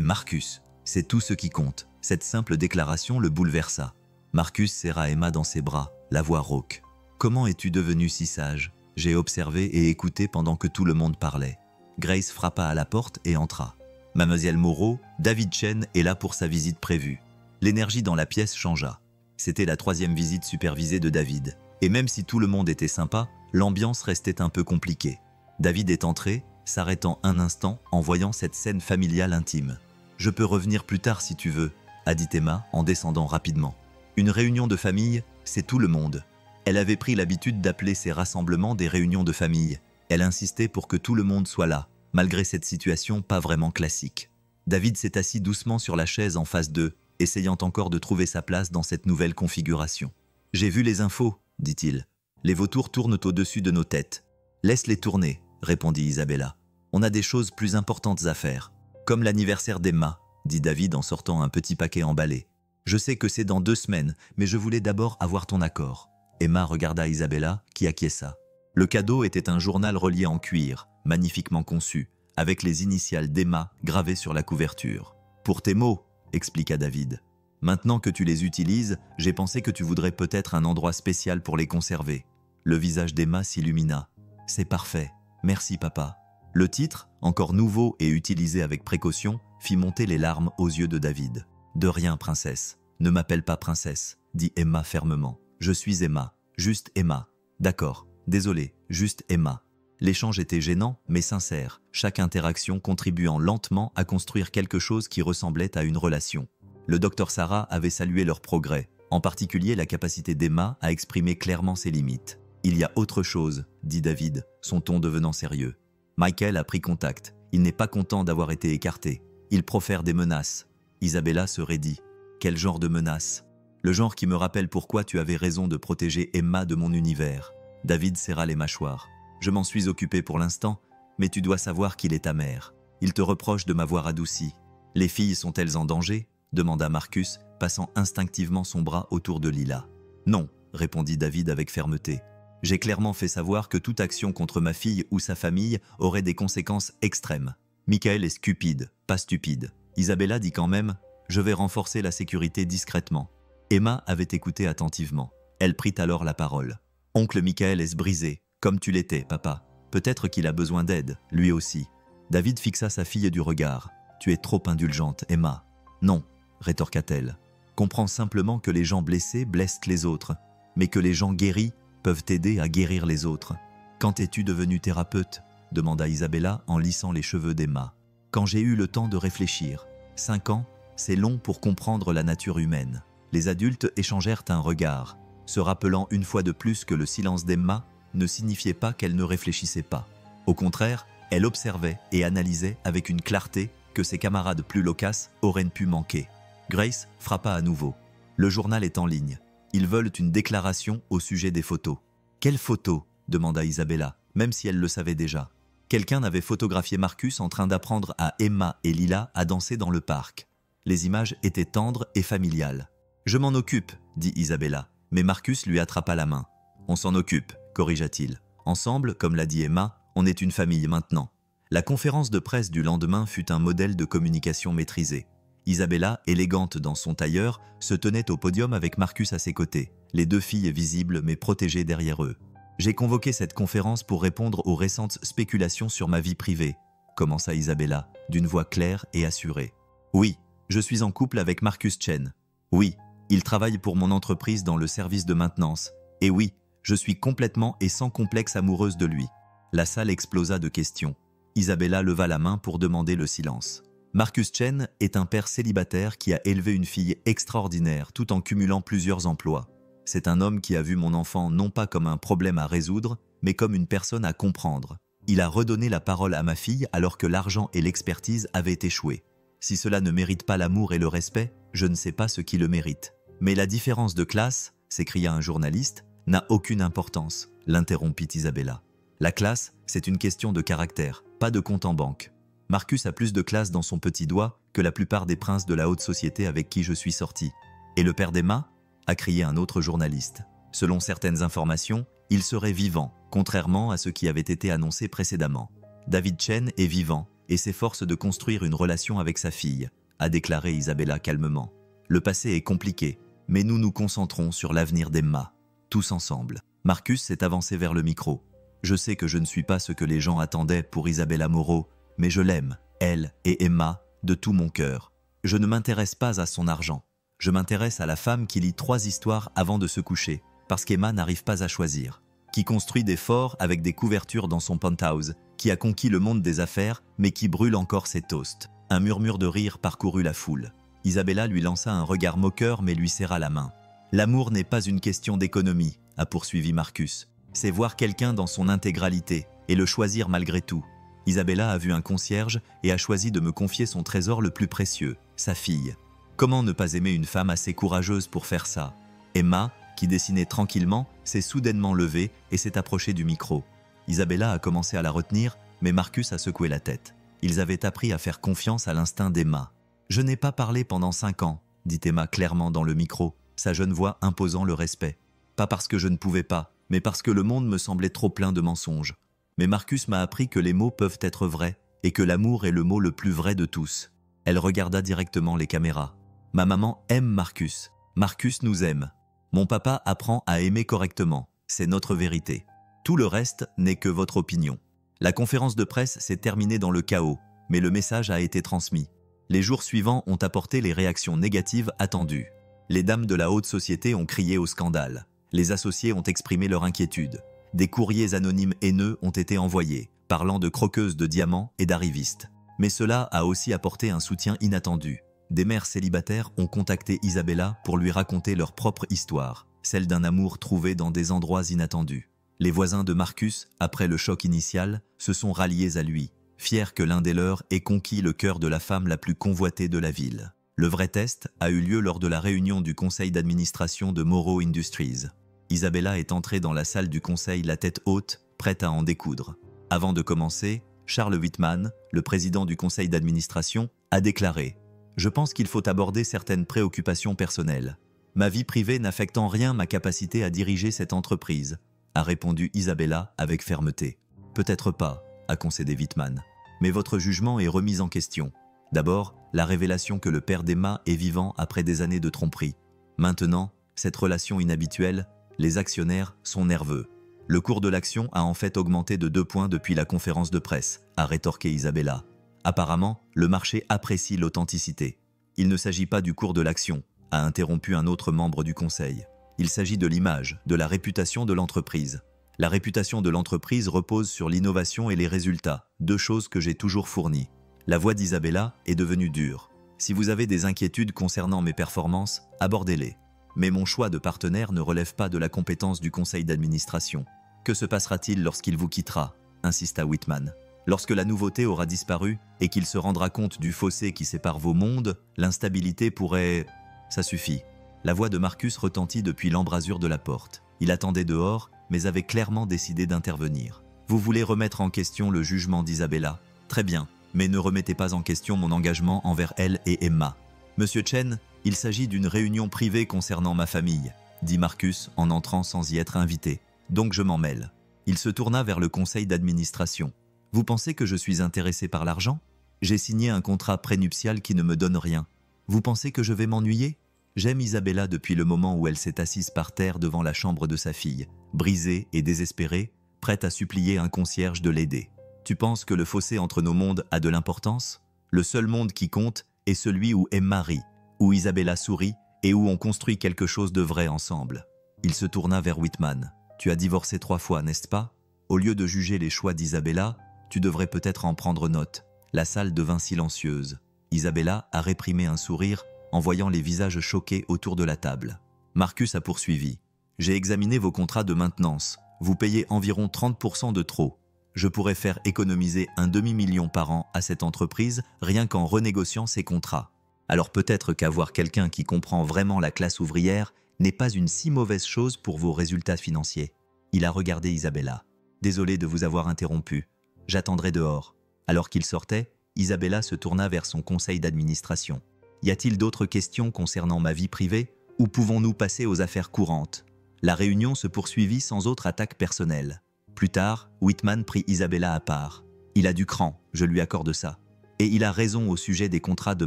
Marcus. C'est tout ce qui compte. » Cette simple déclaration le bouleversa. Marcus serra Emma dans ses bras, la voix rauque. « Comment es-tu devenue si sage ?» J'ai observé et écouté pendant que tout le monde parlait. Grace frappa à la porte et entra. « Mademoiselle Moreau, David Chen est là pour sa visite prévue. » L'énergie dans la pièce changea. C'était la 3e visite supervisée de David. Et même si tout le monde était sympa, l'ambiance restait un peu compliquée. David est entré, s'arrêtant un instant en voyant cette scène familiale intime. « Je peux revenir plus tard si tu veux », a dit Emma en descendant rapidement. Une réunion de famille, c'est tout le monde. Elle avait pris l'habitude d'appeler ces rassemblements des réunions de famille. Elle insistait pour que tout le monde soit là, malgré cette situation pas vraiment classique. David s'est assis doucement sur la chaise en face d'eux, essayant encore de trouver sa place dans cette nouvelle configuration. « J'ai vu les infos, » dit-il. « Les vautours tournent au-dessus de nos têtes. »« Laisse-les tourner, » répondit Isabella. « On a des choses plus importantes à faire. »« Comme l'anniversaire d'Emma, » dit David en sortant un petit paquet emballé. « Je sais que c'est dans 2 semaines, mais je voulais d'abord avoir ton accord. » Emma regarda Isabella, qui acquiesça. Le cadeau était un journal relié en cuir, magnifiquement conçu, avec les initiales d'Emma gravées sur la couverture. « Pour tes mots, » expliqua David. « Maintenant que tu les utilises, j'ai pensé que tu voudrais peut-être un endroit spécial pour les conserver. » Le visage d'Emma s'illumina. « C'est parfait. Merci, papa. » Le titre, encore nouveau et utilisé avec précaution, fit monter les larmes aux yeux de David. « De rien, princesse. Ne m'appelle pas princesse, » dit Emma fermement. « Je suis Emma. Juste Emma. » « D'accord. Désolé. Juste Emma. » L'échange était gênant, mais sincère, chaque interaction contribuant lentement à construire quelque chose qui ressemblait à une relation. Le docteur Sarah avait salué leur progrès, en particulier la capacité d'Emma à exprimer clairement ses limites. « Il y a autre chose, » dit David, son ton devenant sérieux. Michael a pris contact. Il n'est pas content d'avoir été écarté. Il profère des menaces. Isabella se raidit. « Quel genre de menaces ? » « Le genre qui me rappelle pourquoi tu avais raison de protéger Emma de mon univers. » David serra les mâchoires. « Je m'en suis occupé pour l'instant, mais tu dois savoir qu'il est ta mère. Il te reproche de m'avoir adouci. »« Les filles sont-elles en danger ?» demanda Marcus, passant instinctivement son bras autour de Lila. Non, répondit David avec fermeté. J'ai clairement fait savoir que toute action contre ma fille ou sa famille aurait des conséquences extrêmes. Michael est stupide, pas stupide. Isabella dit quand même « Je vais renforcer la sécurité discrètement ». Emma avait écouté attentivement. Elle prit alors la parole. « Oncle Michael est brisé, comme tu l'étais, papa. Peut-être qu'il a besoin d'aide, lui aussi. » David fixa sa fille du regard. « Tu es trop indulgente, Emma. »« Non, » rétorqua-t-elle. « Comprends simplement que les gens blessés blessent les autres, mais que les gens guéris peuvent t'aider à guérir les autres. »« Quand es-tu devenue thérapeute ?» demanda Isabella en lissant les cheveux d'Emma. « Quand j'ai eu le temps de réfléchir. 5 ans, c'est long pour comprendre la nature humaine. » Les adultes échangèrent un regard, se rappelant une fois de plus que le silence d'Emma ne signifiait pas qu'elle ne réfléchissait pas. Au contraire, elle observait et analysait avec une clarté que ses camarades plus loquaces auraient pu manquer. Grace frappa à nouveau. « Le journal est en ligne. Ils veulent une déclaration au sujet des photos. »« Quelles photos ?» demanda Isabella, même si elle le savait déjà. Quelqu'un avait photographié Marcus en train d'apprendre à Emma et Lila à danser dans le parc. Les images étaient tendres et familiales. « Je m'en occupe, » dit Isabella, mais Marcus lui attrapa la main. « On s'en occupe, » corrigea-t-il. « Ensemble, comme l'a dit Emma, on est une famille maintenant. » La conférence de presse du lendemain fut un modèle de communication maîtrisé. Isabella, élégante dans son tailleur, se tenait au podium avec Marcus à ses côtés, les deux filles visibles mais protégées derrière eux. « J'ai convoqué cette conférence pour répondre aux récentes spéculations sur ma vie privée, » commença Isabella, d'une voix claire et assurée. « Oui, je suis en couple avec Marcus Chen. Oui, il travaille pour mon entreprise dans le service de maintenance. Et oui, je suis complètement et sans complexe amoureuse de lui. » La salle explosa de questions. Isabella leva la main pour demander le silence. Marcus Chen est un père célibataire qui a élevé une fille extraordinaire tout en cumulant plusieurs emplois. C'est un homme qui a vu mon enfant non pas comme un problème à résoudre, mais comme une personne à comprendre. Il a redonné la parole à ma fille alors que l'argent et l'expertise avaient échoué. Si cela ne mérite pas l'amour et le respect, je ne sais pas ce qui le mérite. Mais la différence de classe, s'écria un journaliste, n'a aucune importance, l'interrompit Isabella. La classe, c'est une question de caractère, pas de compte en banque. Marcus a plus de classe dans son petit doigt que la plupart des princes de la haute société avec qui je suis sorti. Et le père d'Emma ? A crié un autre journaliste. Selon certaines informations, il serait vivant, contrairement à ce qui avait été annoncé précédemment. David Chen est vivant et s'efforce de construire une relation avec sa fille, a déclaré Isabella calmement. Le passé est compliqué, mais nous nous concentrons sur l'avenir d'Emma, tous ensemble. Marcus s'est avancé vers le micro. Je sais que je ne suis pas ce que les gens attendaient pour Isabella Moreau, mais je l'aime, elle et Emma, de tout mon cœur. Je ne m'intéresse pas à son argent. Je m'intéresse à la femme qui lit 3 histoires avant de se coucher, parce qu'Emma n'arrive pas à choisir. Qui construit des forts avec des couvertures dans son penthouse, qui a conquis le monde des affaires, mais qui brûle encore ses toasts. Un murmure de rire parcourut la foule. Isabella lui lança un regard moqueur mais lui serra la main. « L'amour n'est pas une question d'économie », a poursuivi Marcus. « C'est voir quelqu'un dans son intégralité et le choisir malgré tout. » Isabella a vu un concierge et a choisi de me confier son trésor le plus précieux, sa fille. Comment ne pas aimer une femme assez courageuse pour faire ça? Emma, qui dessinait tranquillement, s'est soudainement levée et s'est approchée du micro. Isabella a commencé à la retenir, mais Marcus a secoué la tête. Ils avaient appris à faire confiance à l'instinct d'Emma. « Je n'ai pas parlé pendant 5 ans, dit Emma clairement dans le micro, sa jeune voix imposant le respect. Pas parce que je ne pouvais pas, mais parce que le monde me semblait trop plein de mensonges. Mais Marcus m'a appris que les mots peuvent être vrais et que l'amour est le mot le plus vrai de tous. » Elle regarda directement les caméras. « Ma maman aime Marcus. Marcus nous aime. Mon papa apprend à aimer correctement. C'est notre vérité. Tout le reste n'est que votre opinion. » La conférence de presse s'est terminée dans le chaos, mais le message a été transmis. Les jours suivants ont apporté les réactions négatives attendues. Les dames de la haute société ont crié au scandale. Les associés ont exprimé leur inquiétude. Des courriers anonymes haineux ont été envoyés, parlant de croqueuses de diamants et d'arrivistes. Mais cela a aussi apporté un soutien inattendu. Des mères célibataires ont contacté Isabella pour lui raconter leur propre histoire, celle d'un amour trouvé dans des endroits inattendus. Les voisins de Marcus, après le choc initial, se sont ralliés à lui, fiers que l'un des leurs ait conquis le cœur de la femme la plus convoitée de la ville. Le vrai test a eu lieu lors de la réunion du conseil d'administration de Moreau Industries. Isabella est entrée dans la salle du conseil la tête haute, prête à en découdre. Avant de commencer, Charles Whitman, le président du conseil d'administration, a déclaré « Je pense qu'il faut aborder certaines préoccupations personnelles. Ma vie privée n'affecte en rien ma capacité à diriger cette entreprise, a répondu Isabella avec fermeté. Peut-être pas, a concédé Wittmann. Mais votre jugement est remis en question. D'abord, la révélation que le père d'Emma est vivant après des années de tromperie. Maintenant, cette relation inhabituelle, les actionnaires sont nerveux. Le cours de l'action a en fait augmenté de 2 points depuis la conférence de presse, a rétorqué Isabella. Apparemment, le marché apprécie l'authenticité. Il ne s'agit pas du cours de l'action, a interrompu un autre membre du conseil. Il s'agit de l'image, de la réputation de l'entreprise. La réputation de l'entreprise repose sur l'innovation et les résultats, 2 choses que j'ai toujours fournies. La voix d'Isabella est devenue dure. Si vous avez des inquiétudes concernant mes performances, abordez-les. Mais mon choix de partenaire ne relève pas de la compétence du conseil d'administration. Que se passera-t-il lorsqu'il vous quittera ? Insista Wittmann. Lorsque la nouveauté aura disparu et qu'il se rendra compte du fossé qui sépare vos mondes, l'instabilité pourrait… Ça suffit. La voix de Marcus retentit depuis l'embrasure de la porte. Il attendait dehors, mais avait clairement décidé d'intervenir. Vous voulez remettre en question le jugement d'Isabella ? Très bien, mais ne remettez pas en question mon engagement envers elle et Emma. Monsieur Chen, il s'agit d'une réunion privée concernant ma famille, dit Marcus en entrant sans y être invité. Donc je m'en mêle. Il se tourna vers le conseil d'administration. Vous pensez que je suis intéressé par l'argent ? J'ai signé un contrat prénuptial qui ne me donne rien. Vous pensez que je vais m'ennuyer ? J'aime Isabella depuis le moment où elle s'est assise par terre devant la chambre de sa fille, brisée et désespérée, prête à supplier un concierge de l'aider. Tu penses que le fossé entre nos mondes a de l'importance ? Le seul monde qui compte est celui où Emma rit, où Isabella sourit et où on construit quelque chose de vrai ensemble. Il se tourna vers Wittmann. Tu as divorcé 3 fois, n'est-ce pas ? Au lieu de juger les choix d'Isabella, tu devrais peut-être en prendre note. La salle devint silencieuse. Isabella a réprimé un sourire en voyant les visages choqués autour de la table. Marcus a poursuivi. J'ai examiné vos contrats de maintenance. Vous payez environ 30% de trop. Je pourrais faire économiser un demi-million par an à cette entreprise rien qu'en renégociant ces contrats. Alors peut-être qu'avoir quelqu'un qui comprend vraiment la classe ouvrière n'est pas une si mauvaise chose pour vos résultats financiers. Il a regardé Isabella. Désolé de vous avoir interrompu. J'attendrai dehors. Alors qu'il sortait, Isabella se tourna vers son conseil d'administration. Y a-t-il d'autres questions concernant ma vie privée ou pouvons-nous passer aux affaires courantes ? La réunion se poursuivit sans autre attaque personnelle. Plus tard, Wittmann prit Isabella à part. Il a du cran, je lui accorde ça. Et il a raison au sujet des contrats de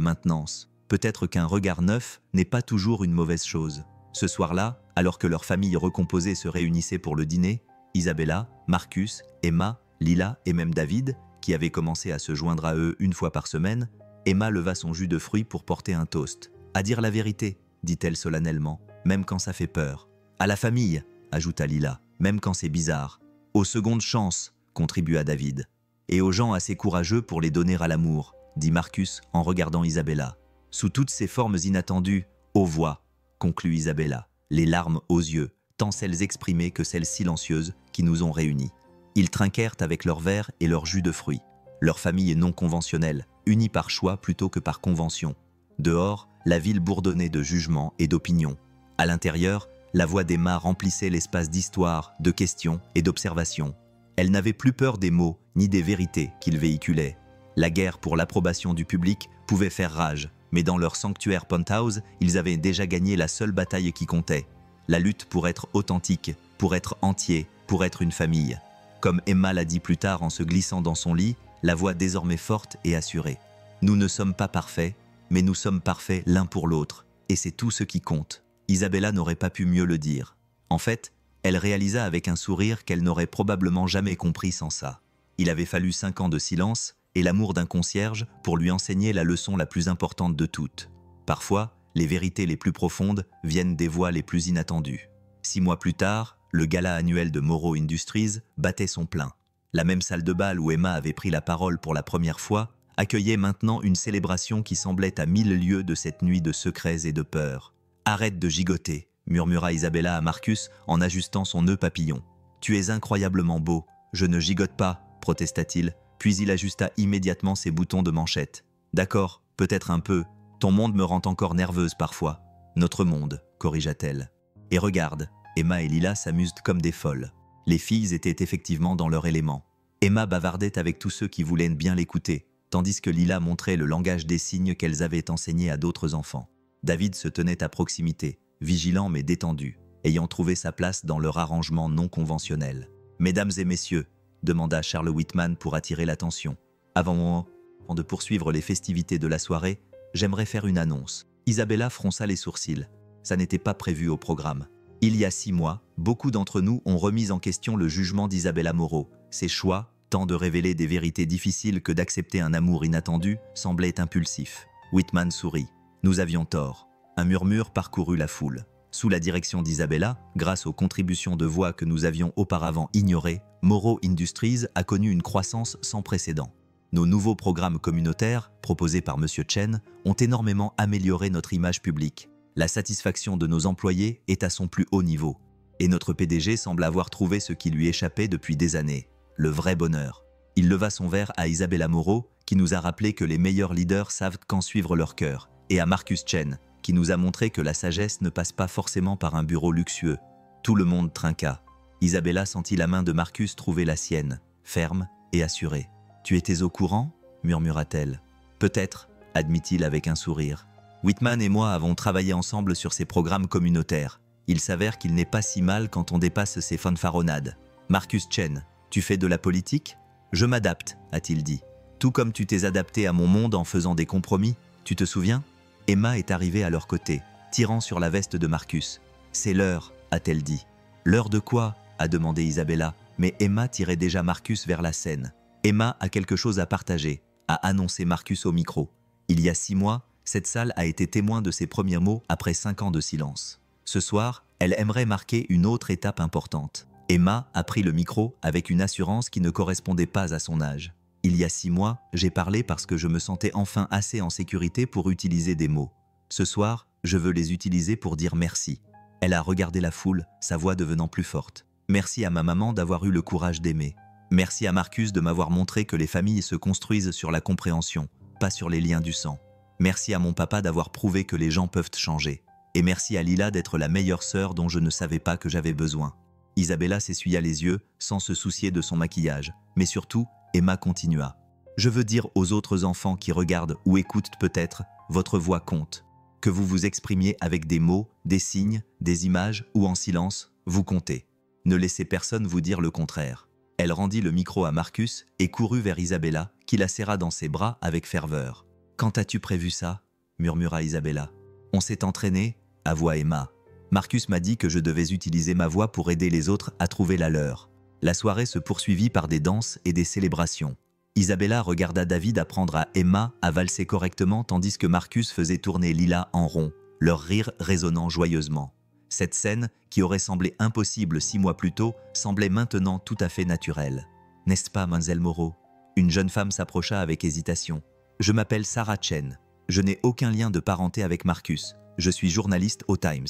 maintenance. Peut-être qu'un regard neuf n'est pas toujours une mauvaise chose. Ce soir-là, alors que leur famille recomposée se réunissait pour le dîner, Isabella, Marcus, Emma, Lila et même David, qui avait commencé à se joindre à eux 1 fois par semaine, Emma leva son jus de fruits pour porter un toast. « À dire la vérité », dit-elle solennellement, « même quand ça fait peur. »« À la famille », ajouta Lila, « même quand c'est bizarre. »« Aux secondes chances », contribua David. « Et aux gens assez courageux pour les donner à l'amour », dit Marcus en regardant Isabella. « Sous toutes ces formes inattendues, aux voix », conclut Isabella, les larmes aux yeux, tant celles exprimées que celles silencieuses qui nous ont réunis. Ils trinquèrent avec leur verre et leur jus de fruits. Leur famille est non conventionnelle, unie par choix plutôt que par convention. Dehors, la ville bourdonnait de jugements et d'opinions. À l'intérieur, la voix d'Emma remplissait l'espace d'histoire, de questions et d'observations. Elle n'avait plus peur des mots ni des vérités qu'ils véhiculaient. La guerre pour l'approbation du public pouvait faire rage, mais dans leur sanctuaire penthouse, ils avaient déjà gagné la seule bataille qui comptait. La lutte pour être authentique, pour être entier, pour être une famille. Comme Emma l'a dit plus tard en se glissant dans son lit, la voix désormais forte et assurée. Nous ne sommes pas parfaits, mais nous sommes parfaits l'un pour l'autre, et c'est tout ce qui compte. Isabella n'aurait pas pu mieux le dire. En fait, elle réalisa avec un sourire qu'elle n'aurait probablement jamais compris sans ça. Il avait fallu 5 ans de silence et l'amour d'un concierge pour lui enseigner la leçon la plus importante de toutes. Parfois, les vérités les plus profondes viennent des voix les plus inattendues. 6 mois plus tard, le gala annuel de Morrow Industries battait son plein. La même salle de bal où Emma avait pris la parole pour la première fois accueillait maintenant une célébration qui semblait à 1000 lieues de cette nuit de secrets et de peur. « Arrête de gigoter », murmura Isabella à Marcus en ajustant son nœud papillon. « Tu es incroyablement beau. Je ne gigote pas », protesta-t-il, puis il ajusta immédiatement ses boutons de manchette. « D'accord, peut-être un peu. Ton monde me rend encore nerveuse parfois. »« Notre monde », corrigea-t-elle. « Et regarde, Emma et Lila s'amusent comme des folles. » Les filles étaient effectivement dans leur élément. Emma bavardait avec tous ceux qui voulaient bien l'écouter, tandis que Lila montrait le langage des signes qu'elles avaient enseigné à d'autres enfants. David se tenait à proximité, vigilant mais détendu, ayant trouvé sa place dans leur arrangement non conventionnel. « Mesdames et messieurs », demanda Charles Whitman pour attirer l'attention. « Avant de poursuivre les festivités de la soirée, j'aimerais faire une annonce. » Isabella fronça les sourcils. Ça n'était pas prévu au programme. Il y a 6 mois, beaucoup d'entre nous ont remis en question le jugement d'Isabella Moreau. Ses choix, tant de révéler des vérités difficiles que d'accepter un amour inattendu, semblaient impulsifs. Whitman sourit. Nous avions tort. Un murmure parcourut la foule. Sous la direction d'Isabella, grâce aux contributions de voix que nous avions auparavant ignorées, Moreau Industries a connu une croissance sans précédent. Nos nouveaux programmes communautaires, proposés par M. Chen, ont énormément amélioré notre image publique. La satisfaction de nos employés est à son plus haut niveau. Et notre PDG semble avoir trouvé ce qui lui échappait depuis des années, le vrai bonheur. Il leva son verre à Isabella Moreau, qui nous a rappelé que les meilleurs leaders savent quand suivre leur cœur, et à Marcus Chen, qui nous a montré que la sagesse ne passe pas forcément par un bureau luxueux. Tout le monde trinqua. Isabella sentit la main de Marcus trouver la sienne, ferme et assurée. « Tu étais au courant ?» murmura-t-elle. « Peut-être », admit-il avec un sourire. Whitman et moi avons travaillé ensemble sur ces programmes communautaires. Il s'avère qu'il n'est pas si mal quand on dépasse ces fanfaronnades. « Marcus Chen, tu fais de la politique ?»« Je m'adapte », a-t-il dit. « Tout comme tu t'es adapté à mon monde en faisant des compromis, tu te souviens ?» Emma est arrivée à leur côté, tirant sur la veste de Marcus. « C'est l'heure », a-t-elle dit. « L'heure de quoi ?» a demandé Isabella, mais Emma tirait déjà Marcus vers la scène. Emma a quelque chose à partager, a annoncé Marcus au micro. Il y a 6 mois, cette salle a été témoin de ses premiers mots après 5 ans de silence. Ce soir, elle aimerait marquer une autre étape importante. Emma a pris le micro avec une assurance qui ne correspondait pas à son âge. Il y a 6 mois, j'ai parlé parce que je me sentais enfin assez en sécurité pour utiliser des mots. Ce soir, je veux les utiliser pour dire merci. Elle a regardé la foule, sa voix devenant plus forte. Merci à ma maman d'avoir eu le courage d'aimer. Merci à Marcus de m'avoir montré que les familles se construisent sur la compréhension, pas sur les liens du sang. Merci à mon papa d'avoir prouvé que les gens peuvent changer. Et merci à Lila d'être la meilleure sœur dont je ne savais pas que j'avais besoin. Isabella s'essuya les yeux, sans se soucier de son maquillage. Mais surtout, Emma continua. Je veux dire aux autres enfants qui regardent ou écoutent peut-être, votre voix compte. Que vous vous exprimiez avec des mots, des signes, des images ou en silence, vous comptez. Ne laissez personne vous dire le contraire. Elle rendit le micro à Marcus et courut vers Isabella, qui la serra dans ses bras avec ferveur. « Quand as-tu prévu ça ?» murmura Isabella. « On s'est entraîné ?» avoua Emma. « Marcus m'a dit que je devais utiliser ma voix pour aider les autres à trouver la leur. » La soirée se poursuivit par des danses et des célébrations. Isabella regarda David apprendre à Emma à valser correctement tandis que Marcus faisait tourner Lila en rond, leur rire résonnant joyeusement. Cette scène, qui aurait semblé impossible 6 mois plus tôt, semblait maintenant tout à fait naturelle. « N'est-ce pas, mademoiselle Moreau ?» Une jeune femme s'approcha avec hésitation. « Je m'appelle Sarah Chen. Je n'ai aucun lien de parenté avec Marcus. Je suis journaliste au Times. »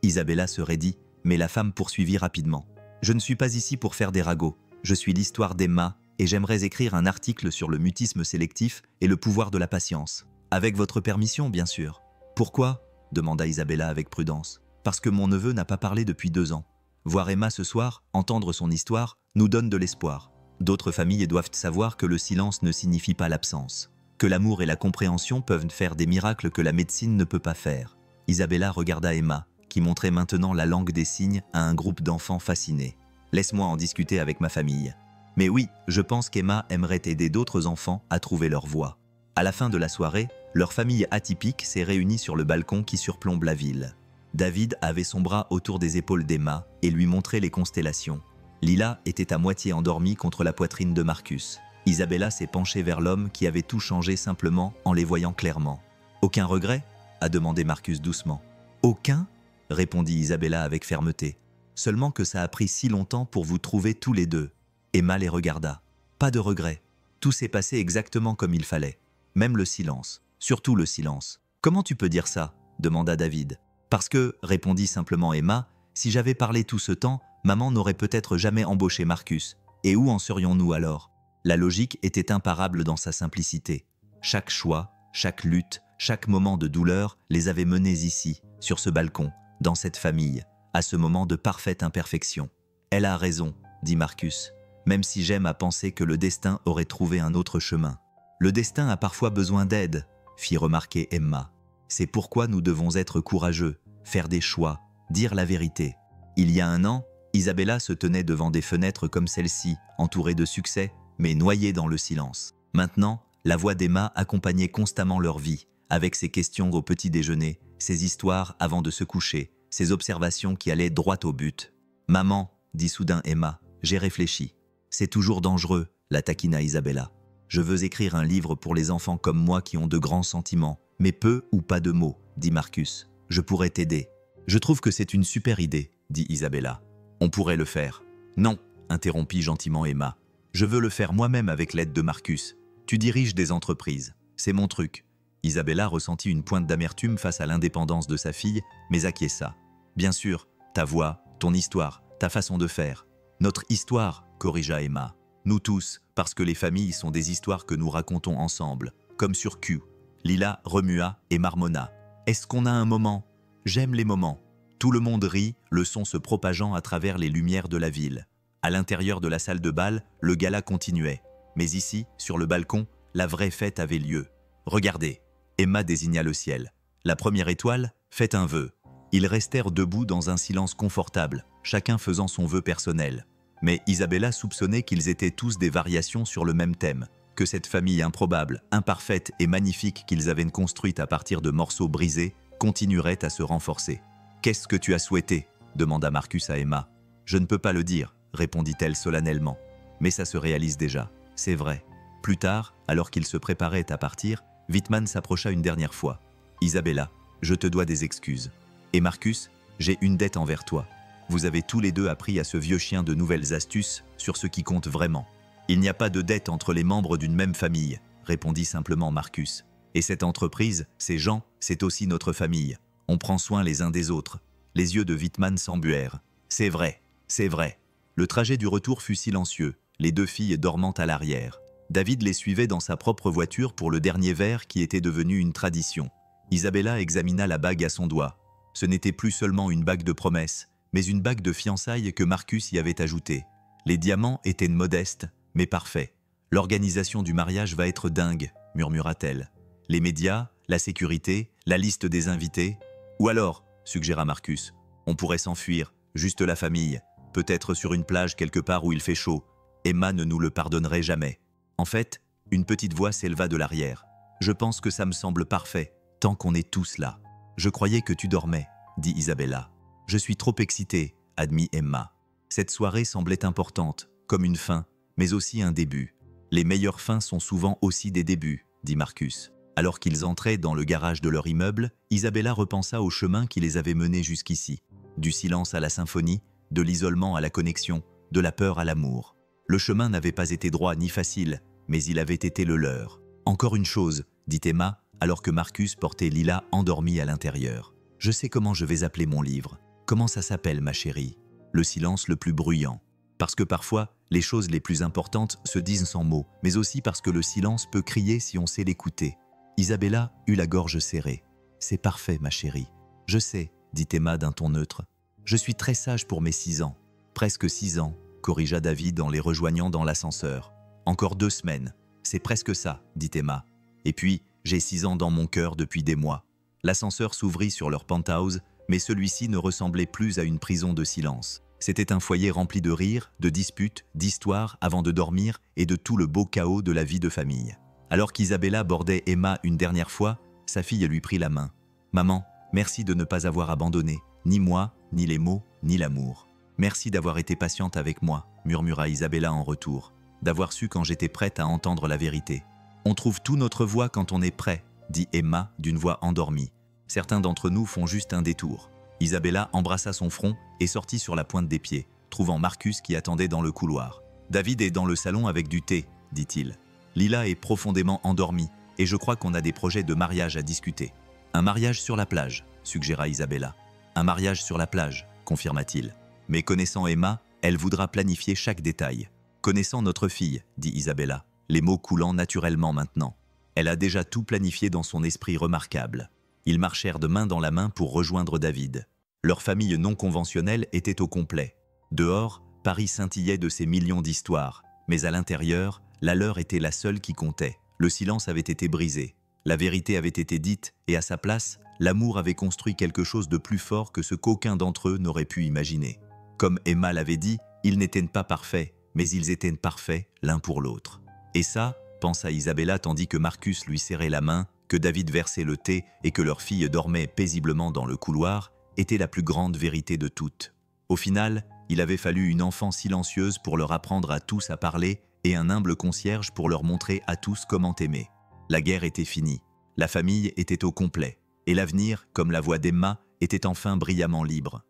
Isabella se raidit, mais la femme poursuivit rapidement. « Je ne suis pas ici pour faire des ragots. Je suis l'histoire d'Emma et j'aimerais écrire un article sur le mutisme sélectif et le pouvoir de la patience. Avec votre permission, bien sûr. »« Pourquoi ?» demanda Isabella avec prudence. « Parce que mon neveu n'a pas parlé depuis 2 ans. Voir Emma ce soir, entendre son histoire, nous donne de l'espoir. D'autres familles doivent savoir que le silence ne signifie pas l'absence. Que l'amour et la compréhension peuvent faire des miracles que la médecine ne peut pas faire. » Isabella regarda Emma, qui montrait maintenant la langue des signes à un groupe d'enfants fascinés. « Laisse-moi en discuter avec ma famille. » Mais oui, je pense qu'Emma aimerait aider d'autres enfants à trouver leur voie. À la fin de la soirée, leur famille atypique s'est réunie sur le balcon qui surplombe la ville. David avait son bras autour des épaules d'Emma et lui montrait les constellations. Lila était à moitié endormie contre la poitrine de Marcus. Isabella s'est penchée vers l'homme qui avait tout changé simplement en les voyant clairement. « Aucun regret ?» a demandé Marcus doucement. « Aucun ?» répondit Isabella avec fermeté. « Seulement que ça a pris si longtemps pour vous trouver tous les deux. » Emma les regarda. « Pas de regret. Tout s'est passé exactement comme il fallait. Même le silence. Surtout le silence. »« Comment tu peux dire ça ?» demanda David. « Parce que, répondit simplement Emma, si j'avais parlé tout ce temps, maman n'aurait peut-être jamais embauché Marcus. Et où en serions-nous alors ?» La logique était imparable dans sa simplicité. Chaque choix, chaque lutte, chaque moment de douleur les avait menés ici, sur ce balcon, dans cette famille, à ce moment de parfaite imperfection. « Elle a raison, dit Marcus, même si j'aime à penser que le destin aurait trouvé un autre chemin. Le destin a parfois besoin d'aide, fit remarquer Emma. C'est pourquoi nous devons être courageux, faire des choix, dire la vérité. Il y a un an, Isabella se tenait devant des fenêtres comme celle-ci, entourée de succès, mais noyée dans le silence. Maintenant, la voix d'Emma accompagnait constamment leur vie, avec ses questions au petit déjeuner, ses histoires avant de se coucher, ses observations qui allaient droit au but. « Maman, dit soudain Emma, j'ai réfléchi. C'est toujours dangereux, la taquina Isabella. Je veux écrire un livre pour les enfants comme moi qui ont de grands sentiments, mais peu ou pas de mots, dit Marcus. Je pourrais t'aider. Je trouve que c'est une super idée, dit Isabella. On pourrait le faire. Non, interrompit gentiment Emma. Je veux le faire moi-même avec l'aide de Marcus. Tu diriges des entreprises. C'est mon truc. Isabella ressentit une pointe d'amertume face à l'indépendance de sa fille, mais acquiesça. Bien sûr, ta voix, ton histoire, ta façon de faire. Notre histoire, corrigea Emma. Nous tous, parce que les familles sont des histoires que nous racontons ensemble, comme sur Q. Lila remua et marmonna. Est-ce qu'on a un moment? J'aime les moments. Tout le monde rit, le son se propageant à travers les lumières de la ville. À l'intérieur de la salle de bal, le gala continuait. Mais ici, sur le balcon, la vraie fête avait lieu. Regardez. Emma désigna le ciel. La première étoile, faites un vœu. Ils restèrent debout dans un silence confortable, chacun faisant son vœu personnel. Mais Isabella soupçonnait qu'ils étaient tous des variations sur le même thème, que cette famille improbable, imparfaite et magnifique qu'ils avaient construite à partir de morceaux brisés continuerait à se renforcer. « Qu'est-ce que tu as souhaité ?» demanda Marcus à Emma. « Je ne peux pas le dire, » répondit-elle solennellement. « Mais ça se réalise déjà, c'est vrai. » Plus tard, alors qu'ils se préparaient à partir, Wittmann s'approcha une dernière fois. « Isabella, je te dois des excuses. Et Marcus, j'ai une dette envers toi. Vous avez tous les deux appris à ce vieux chien de nouvelles astuces sur ce qui compte vraiment. Il n'y a pas de dette entre les membres d'une même famille, répondit simplement Marcus. Et cette entreprise, ces gens, c'est aussi notre famille. On prend soin les uns des autres. » Les yeux de Wittmann s'embuèrent. « C'est vrai, c'est vrai. » Le trajet du retour fut silencieux, les deux filles dormant à l'arrière. David les suivait dans sa propre voiture pour le dernier verre qui était devenu une tradition. Isabella examina la bague à son doigt. Ce n'était plus seulement une bague de promesse, mais une bague de fiançailles que Marcus y avait ajoutée. Les diamants étaient modestes, mais parfaits. « L'organisation du mariage va être dingue, » murmura-t-elle. « Les médias, la sécurité, la liste des invités. » « Ou alors, » suggéra Marcus, « on pourrait s'enfuir, juste la famille, peut-être sur une plage quelque part où il fait chaud. Emma ne nous le pardonnerait jamais. » En fait, une petite voix s'éleva de l'arrière. « Je pense que ça me semble parfait, tant qu'on est tous là. »« Je croyais que tu dormais, » dit Isabella. « Je suis trop excitée, » admit Emma. Cette soirée semblait importante, comme une fin, mais aussi un début. « Les meilleures fins sont souvent aussi des débuts, » dit Marcus. Alors qu'ils entraient dans le garage de leur immeuble, Isabella repensa au chemin qui les avait menés jusqu'ici. Du silence à la symphonie, de l'isolement à la connexion, de la peur à l'amour. Le chemin n'avait pas été droit ni facile, mais il avait été le leur. « Encore une chose, » dit Emma, alors que Marcus portait Lila endormie à l'intérieur. « Je sais comment je vais appeler mon livre. Comment ça s'appelle, ma chérie ?» Le silence le plus bruyant. Parce que parfois, les choses les plus importantes se disent sans mots, mais aussi parce que le silence peut crier si on sait l'écouter. Isabella eut la gorge serrée. « C'est parfait, ma chérie. »« Je sais, » dit Emma d'un ton neutre. « Je suis très sage pour mes 6 ans. »« Presque 6 ans, » corrigea David en les rejoignant dans l'ascenseur. « Encore 2 semaines. C'est presque ça, » dit Emma. « Et puis, j'ai 6 ans dans mon cœur depuis des mois. » L'ascenseur s'ouvrit sur leur penthouse, mais celui-ci ne ressemblait plus à une prison de silence. C'était un foyer rempli de rires, de disputes, d'histoires avant de dormir et de tout le beau chaos de la vie de famille. Alors qu'Isabella bordait Emma une dernière fois, sa fille lui prit la main. « Maman, merci de ne pas avoir abandonné, ni moi, ni les mots, ni l'amour. Merci d'avoir été patiente avec moi, » murmura Isabella en retour. « D'avoir su quand j'étais prête à entendre la vérité. »« On trouve tout notre voix quand on est prêt, » dit Emma d'une voix endormie. « Certains d'entre nous font juste un détour. » Isabella embrassa son front et sortit sur la pointe des pieds, trouvant Marcus qui attendait dans le couloir. « David est dans le salon avec du thé, » dit-il. « Lila est profondément endormie et je crois qu'on a des projets de mariage à discuter. »« Un mariage sur la plage, » suggéra Isabella. « Un mariage sur la plage, » confirma-t-il. « Mais connaissant Emma, elle voudra planifier chaque détail. »« Connaissant notre fille, » dit Isabella, les mots coulant naturellement maintenant. Elle a déjà tout planifié dans son esprit remarquable. Ils marchèrent de main dans la main pour rejoindre David. Leur famille non conventionnelle était au complet. Dehors, Paris scintillait de ses millions d'histoires, mais à l'intérieur, la leur était la seule qui comptait. Le silence avait été brisé. La vérité avait été dite, et à sa place, l'amour avait construit quelque chose de plus fort que ce qu'aucun d'entre eux n'aurait pu imaginer. Comme Emma l'avait dit, ils n'étaient pas parfaits, mais ils étaient parfaits l'un pour l'autre. Et ça, pensa Isabella tandis que Marcus lui serrait la main, que David versait le thé et que leur fille dormait paisiblement dans le couloir, était la plus grande vérité de toutes. Au final, il avait fallu une enfant silencieuse pour leur apprendre à tous à parler et un humble concierge pour leur montrer à tous comment aimer. La guerre était finie, la famille était au complet, et l'avenir, comme la voix d'Emma, était enfin brillamment libre.